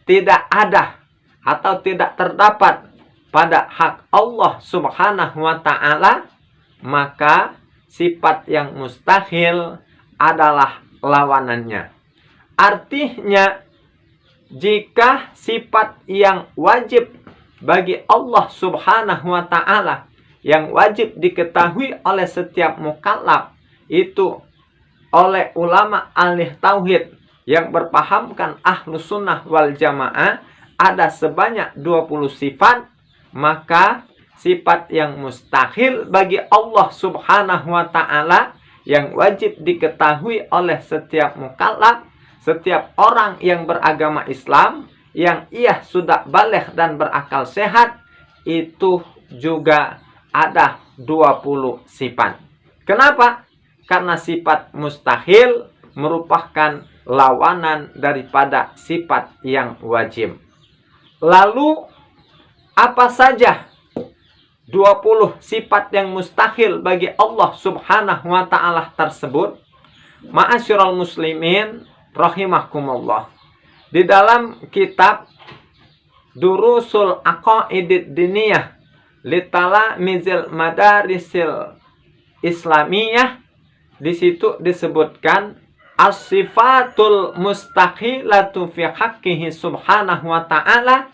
tidak ada atau tidak terdapat pada hak Allah Subhanahu wa ta'ala, maka sifat yang mustahil adalah lawanannya. Artinya, jika sifat yang wajib bagi Allah Subhanahu wa ta'ala, yang wajib diketahui oleh setiap mukallaf itu oleh ulama ahli tauhid yang berpahamkan ahlus sunnah wal jamaah ada sebanyak 20 sifat, maka sifat yang mustahil bagi Allah Subhanahu wa ta'ala yang wajib diketahui oleh setiap mukallaf, setiap orang yang beragama Islam yang ia sudah baligh dan berakal sehat, itu juga ada 20 sifat. Kenapa? Karena sifat mustahil merupakan lawanan daripada sifat yang wajib. Lalu apa saja 20 sifat yang mustahil bagi Allah Subhanahu wa ta'ala tersebut? Ma'asyiral muslimin rahimakumullah. Di dalam kitab Durusul Aqaidid Diniyah Litala Mizil Madarisil Islamiyah, di situ disebutkan as-sifatul mustahilatu fi haqqihi subhanahu wa ta'ala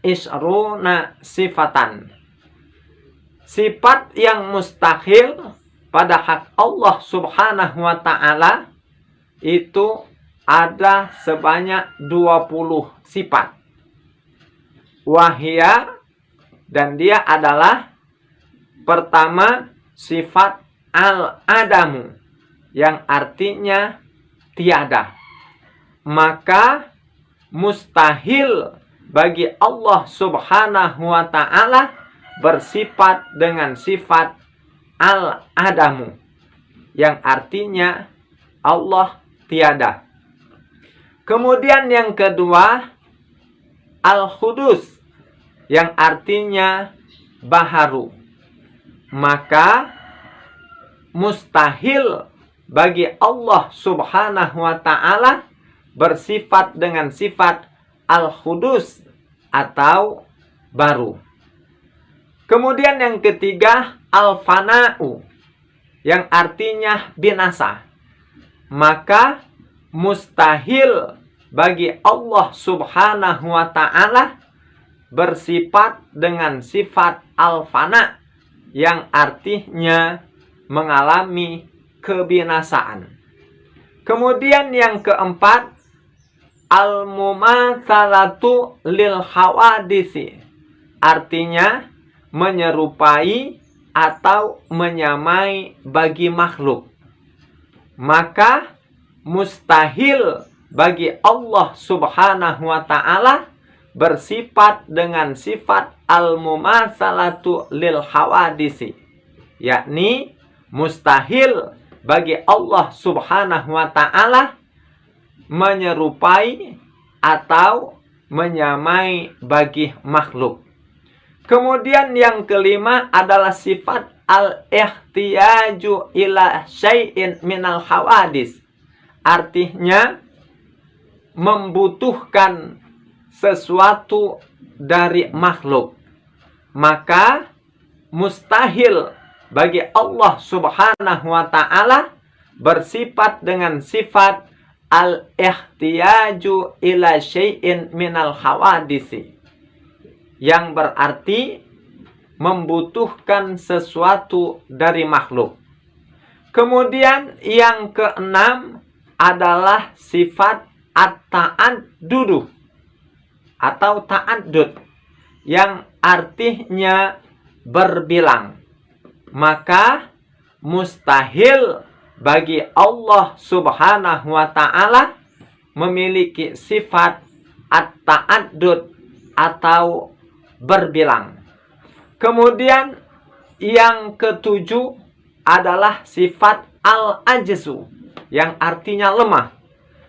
isruna sifatan. Sifat yang mustahil pada hak Allah Subhanahu wa ta'ala itu ada sebanyak 20 sifat. Wahia, dan dia adalah pertama sifat al-adamu, yang artinya tiada. Maka mustahil bagi Allah Subhanahu wa ta'ala bersifat dengan sifat al-adamu, yang artinya Allah tiada. Kemudian yang kedua, al-hudus, yang artinya baharu. Maka mustahil bagi Allah Subhanahu wa ta'ala bersifat dengan sifat al-hudus atau baru. Kemudian yang ketiga, al-fana'u, yang artinya binasa. Maka mustahil bagi Allah Subhanahu wa ta'ala bersifat dengan sifat al-fana, yang artinya mengalami kebinasaan. Kemudian yang keempat, al-mumatsalatu lil hawadisi, artinya menyerupai atau menyamai bagi makhluk. Maka mustahil bagi Allah Subhanahu wa ta'ala bersifat dengan sifat al-mumatsalatu lil hawadisi, yakni mustahil bagi Allah Subhanahu wa ta'ala menyerupai atau menyamai bagi makhluk. Kemudian yang kelima adalah sifat al-ihtiyaju ila syai'in minal hawadis, artinya membutuhkan sesuatu dari makhluk. Maka mustahil bagi Allah Subhanahu wa ta'ala bersifat dengan sifat al-ihtiyaju ila syai'in minal hawadisi, yang berarti membutuhkan sesuatu dari makhluk. Kemudian yang keenam adalah sifat at-ta'addudu atau ta'addud, yang artinya berbilang. Maka mustahil bagi Allah Subhanahu wa ta'ala memiliki sifat at-ta'addud atau berbilang. Kemudian yang ketujuh adalah sifat al-ajzu, yang artinya lemah.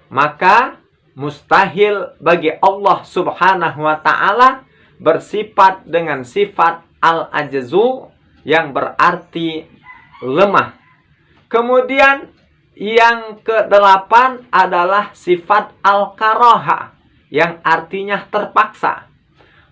Maka mustahil bagi Allah Subhanahu wa ta'ala bersifat dengan sifat al-ajzu, yang berarti lemah. Kemudian yang kedelapan adalah sifat al-karaha, yang artinya terpaksa.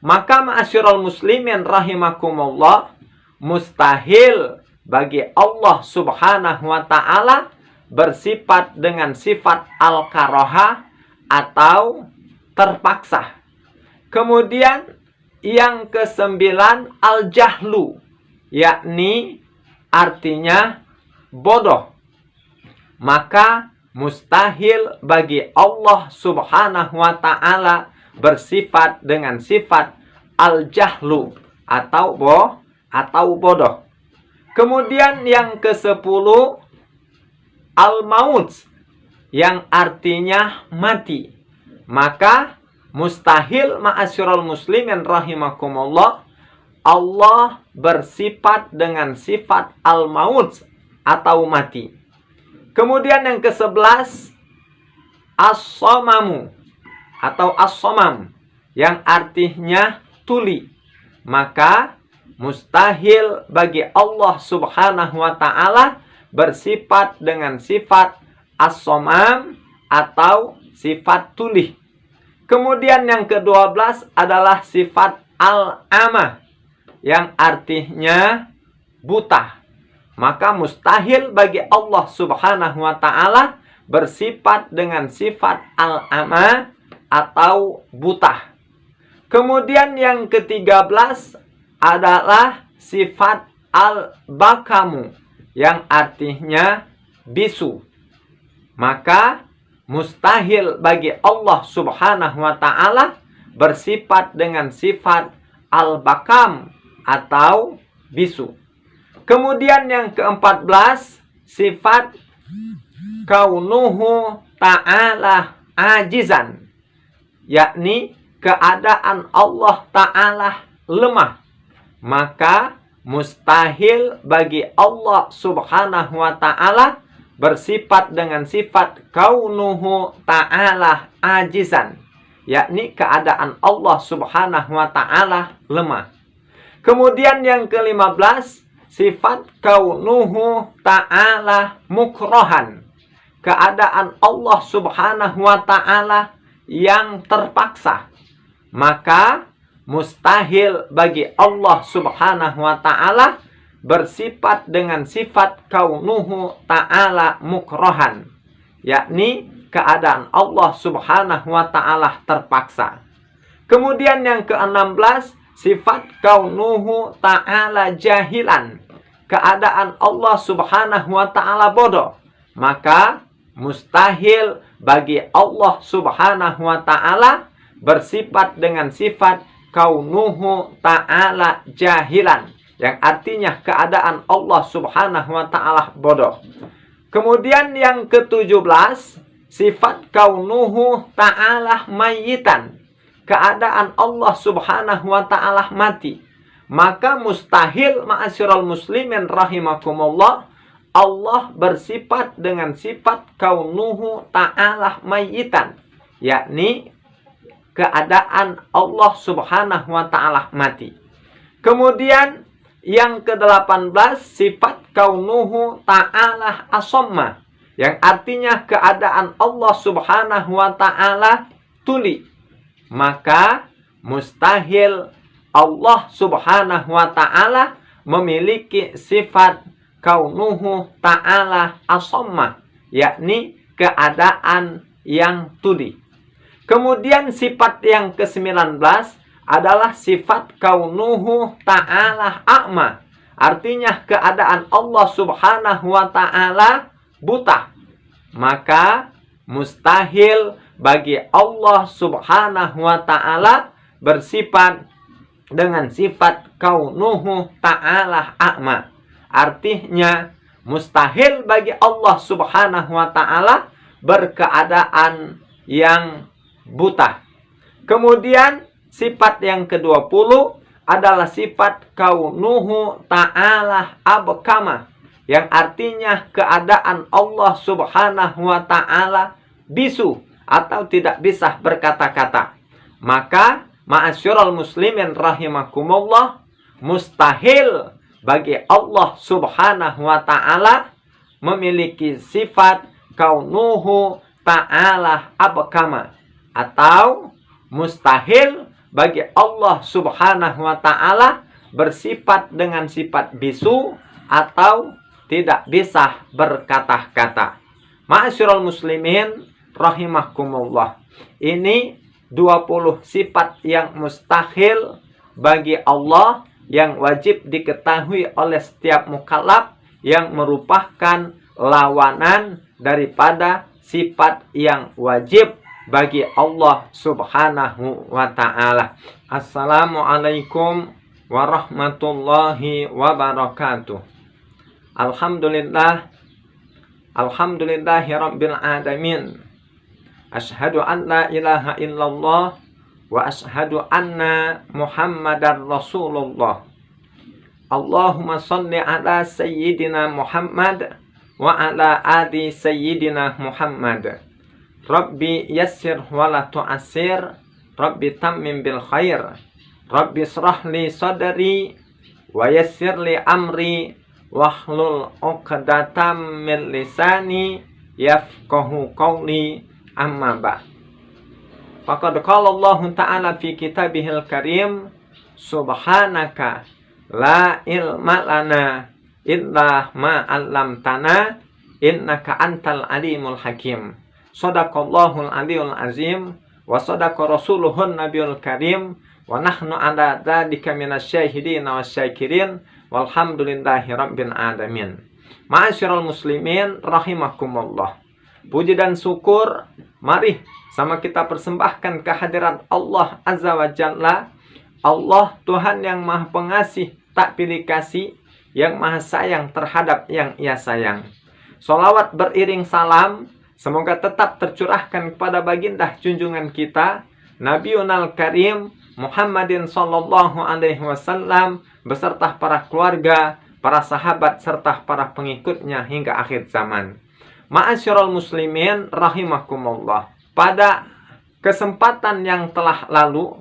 Maka ma'asyiral muslimin rahimakumullah, mustahil bagi Allah Subhanahu wa ta'ala bersifat dengan sifat al-karaha atau terpaksa. Kemudian yang kesembilan al-jahlu, yakni artinya bodoh. Maka mustahil bagi Allah Subhanahu wa ta'ala bersifat dengan sifat al-jahlu atau bodoh. Kemudian yang ke-10 al-maut, yang artinya mati. Maka mustahil ma'asyiral muslimin rahimakumullah Allah bersifat dengan sifat al-maut atau mati. Kemudian yang ke-11 as-samamu atau as-samam, yang artinya tuli. Maka mustahil bagi Allah Subhanahu wa ta'ala bersifat dengan sifat as-samam atau sifat tuli. Kemudian yang ke-12 adalah sifat al-amah, yang artinya buta. Maka mustahil bagi Allah Subhanahu wa ta'ala bersifat dengan sifat al-amah atau buta. Kemudian yang ke-13 adalah sifat al-bakamu, yang artinya bisu. Maka mustahil bagi Allah Subhanahu wa ta'ala bersifat dengan sifat al-bakam atau bisu. Kemudian yang ke-14 sifat kaunuhu ta'ala ajizan, yakni keadaan Allah ta'ala lemah. Maka mustahil bagi Allah Subhanahu wa ta'ala bersifat dengan sifat kaunuhu ta'ala ajizan, yakni keadaan Allah subhanahu wa ta'ala lemah. Kemudian yang ke-15, sifat kaunuhu ta'ala mukrohan, keadaan Allah subhanahu wa ta'ala yang terpaksa. Maka mustahil bagi Allah subhanahu wa ta'ala bersifat dengan sifat kaunuhu ta'ala mukrohan, yakni keadaan Allah subhanahu wa ta'ala terpaksa. Kemudian yang ke-16, sifat kaunuhu ta'ala jahilan, keadaan Allah subhanahu wa ta'ala bodoh. Maka mustahil bagi Allah subhanahu wa ta'ala bersifat dengan sifat kaunuhu ta'ala jahilan, yang artinya keadaan Allah subhanahu wa ta'ala bodoh. Kemudian yang ke-17, sifat kaunuhu ta'ala mayyitan, keadaan Allah subhanahu wa ta'ala mati. Maka mustahil ma'asyiral muslimin rahimakumullah, Allah bersifat dengan sifat kaunuhu ta'ala mayyitan, yakni keadaan Allah subhanahu wa ta'ala mati. Kemudian yang ke-18, sifat kaunuhu ta'ala asamma, yang artinya keadaan Allah subhanahu wa ta'ala tuli. Maka mustahil Allah subhanahu wa ta'ala memiliki sifat kaunuhu ta'ala asamma, yakni keadaan yang tuli. Kemudian sifat yang ke-19 adalah sifat kaunuhu ta'ala a'ma, artinya keadaan Allah subhanahu wa ta'ala buta. Maka mustahil bagi Allah subhanahu wa ta'ala bersifat dengan sifat kaunuhu ta'ala a'ma, artinya mustahil bagi Allah subhanahu wa ta'ala berkeadaan yang buta. Kemudian sifat yang ke-20 adalah sifat kaunuhu ta'ala abkama, yang artinya keadaan Allah subhanahu wa ta'ala bisu atau tidak bisa berkata-kata. Maka ma'asyiral muslimin rahimakumullah, mustahil bagi Allah subhanahu wa ta'ala memiliki sifat kaunuhu ta'ala abkama, atau mustahil bagi Allah subhanahu wa ta'ala bersifat dengan sifat bisu atau tidak bisa berkata-kata. Ma'asyiral muslimin rahimakumullah, ini 20 sifat yang mustahil bagi Allah, yang wajib diketahui oleh setiap mukallaf, yang merupakan lawanan daripada sifat yang wajib bagi Allah subhanahu wa ta'ala. Assalamualaikum warahmatullahi wabarakatuh. Alhamdulillah, alhamdulillahi rabbil alamin. Ashhadu an la ilaha illallah wa ashhadu anna Muhammadar Rasulullah. Allahumma salli ala sayyidina Muhammad wa ala ali sayyidina Muhammad. Rabbi yassir wa la tu'assir, Rabbi tammim bil khair, Rabbi israh li sadri wa yassir li amri wahlul 'uqdatam min lisani yafqahu qawli, amma ba'd. Faqad qala Allah ta'ala fi kitabihil karim, subhanaka la ilma lana illa ma 'allamtana innaka antal alimul hakim. Shadaqallahul aliyul azim wa sadaqa rasuluhun nabiyul karim wa nahnu ala dzalika minasyahidin wasyakirin walhamdulillahi rabbil alamin. Ma'asyiral muslimin rahimakumullah, puji dan syukur mari sama kita persembahkan kehadiran Allah azza wa jalla. Allah Tuhan yang maha pengasih tak pilih kasih, yang maha sayang terhadap yang ia sayang. Salawat beriring salam semoga tetap tercurahkan kepada baginda junjungan kita Nabiunal Karim Muhammadin sallallahu alaihi wasallam beserta para keluarga, para sahabat serta para pengikutnya hingga akhir zaman. Ma'asyiral muslimin rahimakumullah. Pada kesempatan yang telah lalu,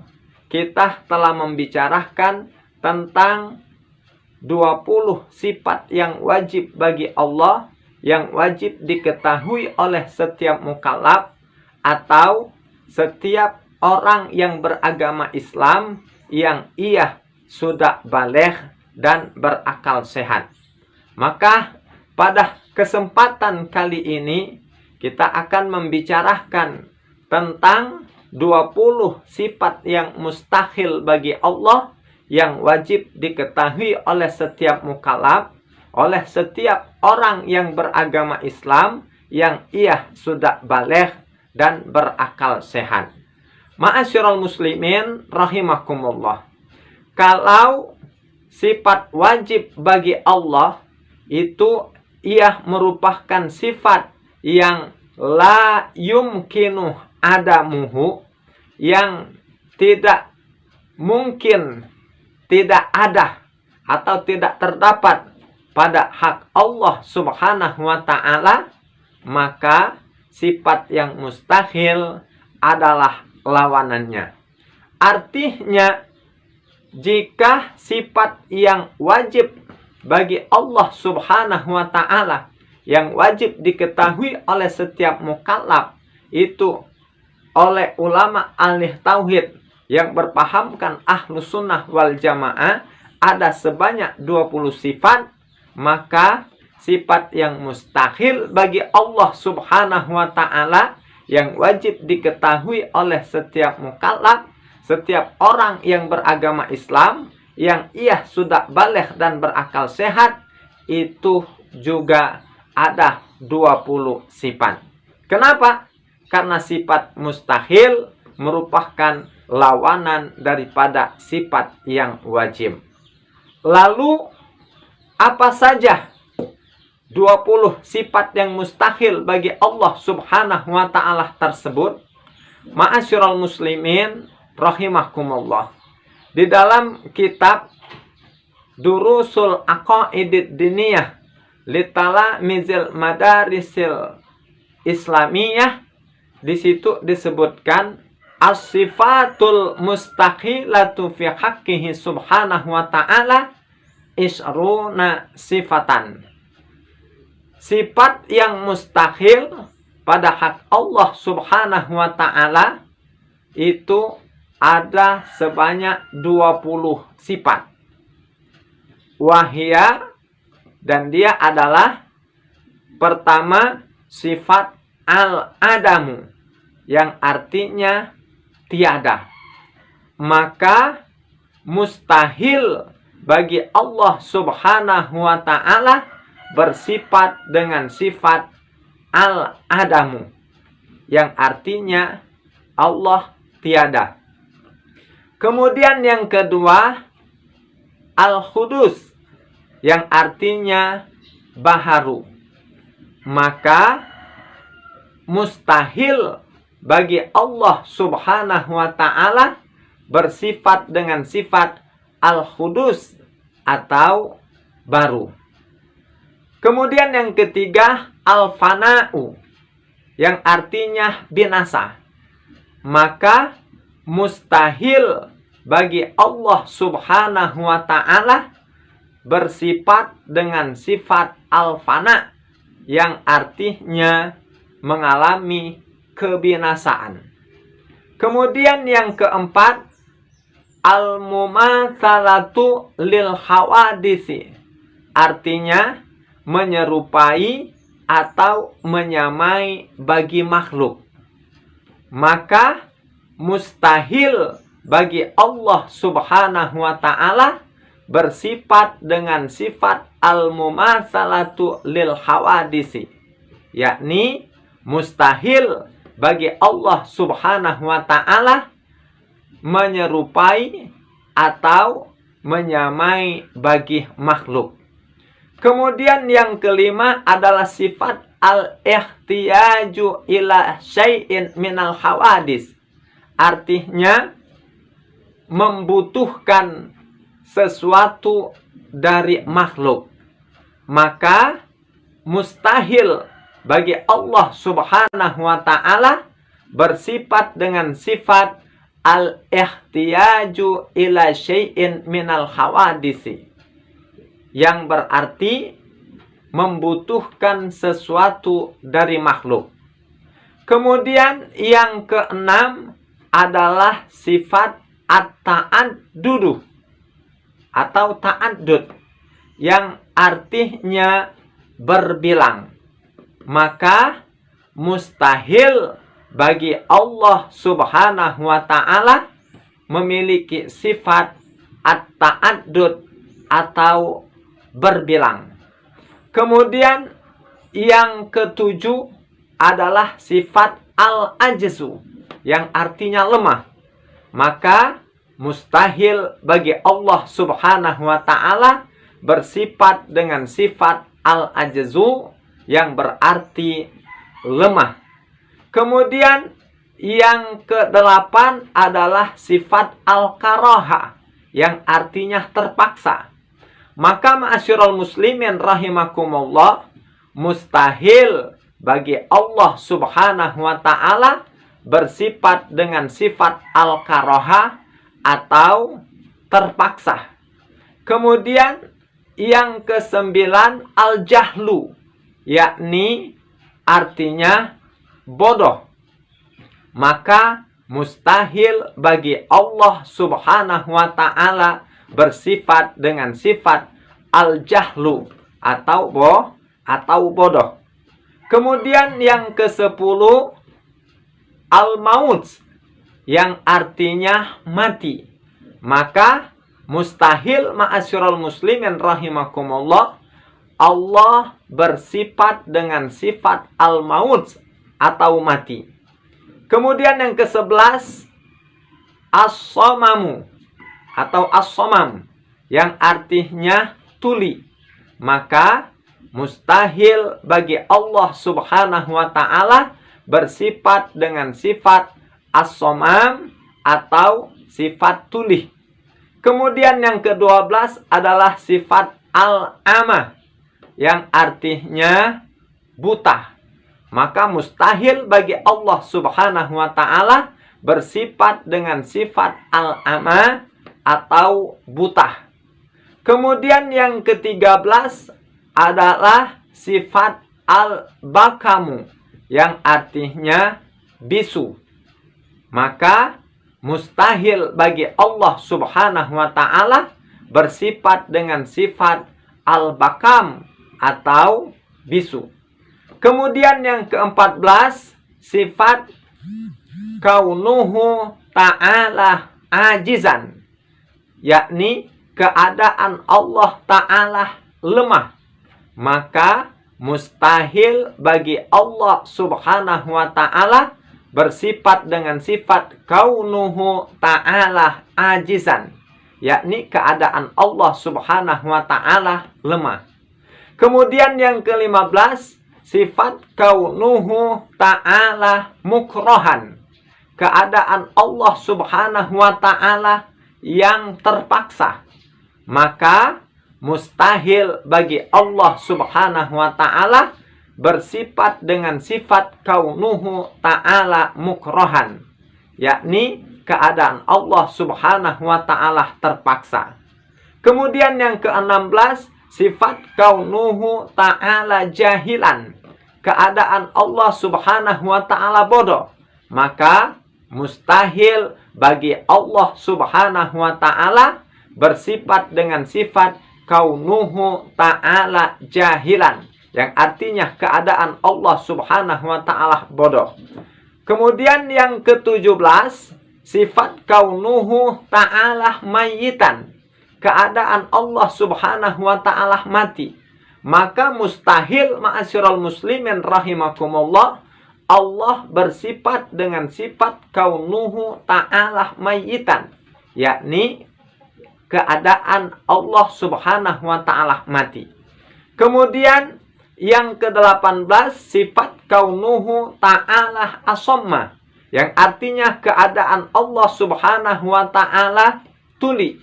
kita telah membicarakan tentang 20 sifat yang wajib bagi Allah, yang wajib diketahui oleh setiap mukallaf atau setiap orang yang beragama Islam yang ia sudah baligh dan berakal sehat. Maka pada kesempatan kali ini kita akan membicarakan tentang 20 sifat yang mustahil bagi Allah yang wajib diketahui oleh setiap mukallaf, oleh setiap orang yang beragama Islam yang ia sudah baligh dan berakal sehat. Ma'asyiral muslimin rahimakumullah. Kalau sifat wajib bagi Allah itu ia merupakan sifat yang la yumkinu adamuhu, yang tidak mungkin, tidak ada atau tidak terdapat pada hak Allah subhanahu wa ta'ala, maka sifat yang mustahil adalah lawanannya. Artinya, jika sifat yang wajib bagi Allah subhanahu wa ta'ala, yang wajib diketahui oleh setiap mukallaf itu oleh ulama ahli tauhid yang berpahamkan ahlus sunnah wal jamaah ada sebanyak 20 sifat, maka sifat yang mustahil bagi Allah subhanahu wa ta'ala yang wajib diketahui oleh setiap mukallaf, setiap orang yang beragama Islam yang ia sudah baligh dan berakal sehat, itu juga ada 20 sifat. Kenapa? Karena sifat mustahil merupakan lawanan daripada sifat yang wajib. Lalu apa saja 20 sifat yang mustahil bagi Allah subhanahu wa ta'ala tersebut? Ma'asyiral muslimin rahimakumullah. Di dalam kitab Durusul Aqaidid Diniyah Litala Mizil Madarisil Islamiyah, di situ disebutkan as-sifatul mustahilatu fi haqqihi subhanahu wa ta'ala isruna sifatan. Sifat yang mustahil pada hak Allah subhanahu wa ta'ala itu ada sebanyak 20 sifat. Wahia, dan dia adalah pertama sifat al-adamu, yang artinya tiada. Maka mustahil bagi Allah subhanahu wa ta'ala bersifat dengan sifat al-adamu, yang artinya Allah tiada. Kemudian yang kedua al-hudus, yang artinya baharu. Maka mustahil bagi Allah subhanahu wa ta'ala bersifat dengan sifat al-hudus atau baru. Kemudian yang ketiga al-fana'u, yang artinya binasa. Maka mustahil bagi Allah subhanahu wa ta'ala bersifat dengan sifat al-fana, yang artinya mengalami kebinasaan. Kemudian yang keempat al-mumatsalatu lil hawadisi, artinya menyerupai atau menyamai bagi makhluk. Maka mustahil bagi Allah subhanahu wa ta'ala bersifat dengan sifat al-mumatsalatu lil hawadisi, yakni mustahil bagi Allah subhanahu wa ta'ala menyerupai atau menyamai bagi makhluk. Kemudian yang kelima adalah sifat al-ihtiyaju ila syai'in minal hawadis, artinya membutuhkan sesuatu dari makhluk. Maka mustahil bagi Allah Subhanahu wa ta'ala bersifat dengan sifat al-ihtiyaju ila syai'in minal hawadisi, yang berarti membutuhkan sesuatu dari makhluk. Kemudian yang keenam adalah sifat at-ta'addudu atau ta'addud, yang artinya berbilang. Maka mustahil bagi Allah Subhanahu wa ta'ala memiliki sifat at-ta'addud atau berbilang. Kemudian yang ketujuh adalah sifat al-ajzu, yang artinya lemah. Maka mustahil bagi Allah Subhanahu wa ta'ala bersifat dengan sifat al-ajzu, yang berarti lemah. Kemudian yang kedelapan adalah sifat al-karaha, yang artinya terpaksa. Maka ma'asyiral muslimin rahimakumullah, mustahil bagi Allah Subhanahu wa ta'ala bersifat dengan sifat al-karaha atau terpaksa. Kemudian yang kesembilan al-jahlu, yakni artinya bodoh. Maka mustahil bagi Allah Subhanahu wa ta'ala bersifat dengan sifat al-jahlu atau bodoh. Kemudian yang ke-10 al-maut, yang artinya mati. Maka mustahil ma'asyiral muslimin rahimakumullah Allah bersifat dengan sifat al-maut atau mati. Kemudian yang ke-11 as-samamu atau as-samam, yang artinya tuli. Maka mustahil bagi Allah Subhanahu wa ta'ala bersifat dengan sifat as-samam atau sifat tuli. Kemudian yang ke-12 adalah sifat al-ama, yang artinya buta. Maka mustahil bagi Allah Subhanahu wa ta'ala bersifat dengan sifat al-ama atau buta. Kemudian yang ke-13 adalah sifat al-bakamu, yang artinya bisu. Maka mustahil bagi Allah Subhanahu wa ta'ala bersifat dengan sifat al-bakam atau bisu. Kemudian yang ke-14 sifat kaunuhu ta'ala ajizan, yakni keadaan Allah ta'ala lemah. Maka mustahil bagi Allah Subhanahu wa ta'ala bersifat dengan sifat kaunuhu ta'ala ajizan, yakni keadaan Allah Subhanahu wa ta'ala lemah. Kemudian yang ke-15 sifat kaunuhu ta'ala mukrohan, keadaan Allah Subhanahu wa ta'ala yang terpaksa. Maka mustahil bagi Allah Subhanahu wa ta'ala bersifat dengan sifat kaunuhu ta'ala mukrohan, yakni keadaan Allah Subhanahu wa ta'ala terpaksa. Kemudian yang ke-16 sifat kaunuhu ta'ala jahilan, keadaan Allah Subhanahu wa ta'ala bodoh. Maka mustahil bagi Allah Subhanahu wa ta'ala bersifat dengan sifat kaunuhu ta'ala jahilan, yang artinya keadaan Allah Subhanahu wa ta'ala bodoh. Kemudian yang ke-17 sifat kaunuhu ta'ala mayyitan, keadaan Allah Subhanahu wa ta'ala mati. Maka mustahil ma'asyiral muslimin rahimakumullah Allah bersifat dengan sifat kaunuhu ta'ala mayyitan, yakni keadaan Allah Subhanahu wa ta'ala mati. Kemudian yang ke-18 sifat kaunuhu ta'ala asamma, yang artinya keadaan Allah Subhanahu wa ta'ala tuli.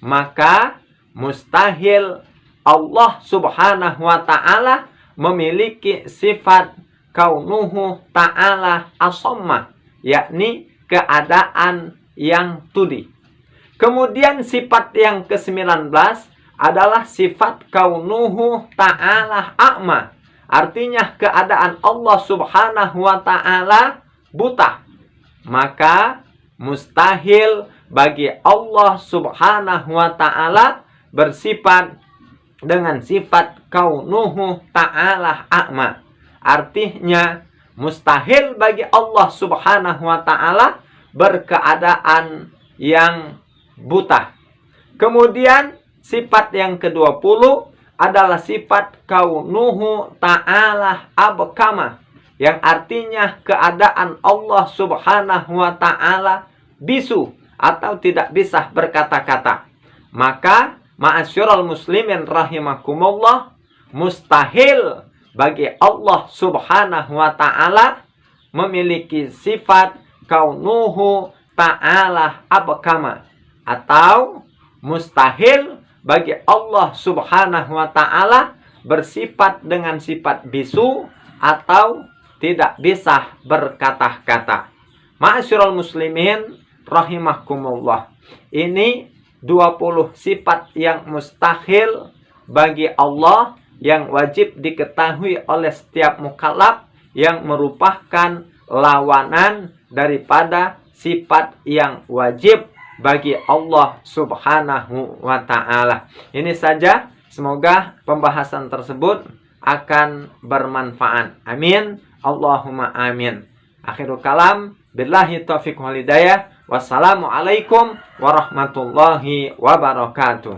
Maka mustahil Allah Subhanahu wa ta'ala memiliki sifat kaunuhu ta'ala as-samma, yakni keadaan yang tuli. Kemudian sifat yang ke-19 adalah sifat kaunuhu ta'ala a'ma. Artinya keadaan Allah subhanahu wa ta'ala buta. Maka mustahil bagi Allah subhanahu wa ta'ala bersifat dengan sifat kaunuhu ta'ala a'ma. Artinya mustahil bagi Allah subhanahu wa ta'ala berkeadaan yang buta. Kemudian sifat yang ke-20 adalah sifat kaunuhu ta'ala abkama, yang artinya keadaan Allah subhanahu wa ta'ala bisu atau tidak bisa berkata-kata. Maka ma'asyiral muslimin rahimakumullah, mustahil bagi Allah subhanahu wa ta'ala memiliki sifat kaunuhu ta'ala abkama, atau mustahil bagi Allah subhanahu wa ta'ala bersifat dengan sifat bisu atau tidak bisa berkata-kata. Ma'asyiral muslimin rahimakumullah, ini 20 sifat yang mustahil bagi Allah yang wajib diketahui oleh setiap mukallaf, yang merupakan lawanan daripada sifat yang wajib bagi Allah subhanahu wa ta'ala. Ini saja, semoga pembahasan tersebut akan bermanfaat. Amin. Allahumma amin. Akhirul kalam, billahi taufiq wal hidayah. Wassalamualaikum warahmatullahi wabarakatuh.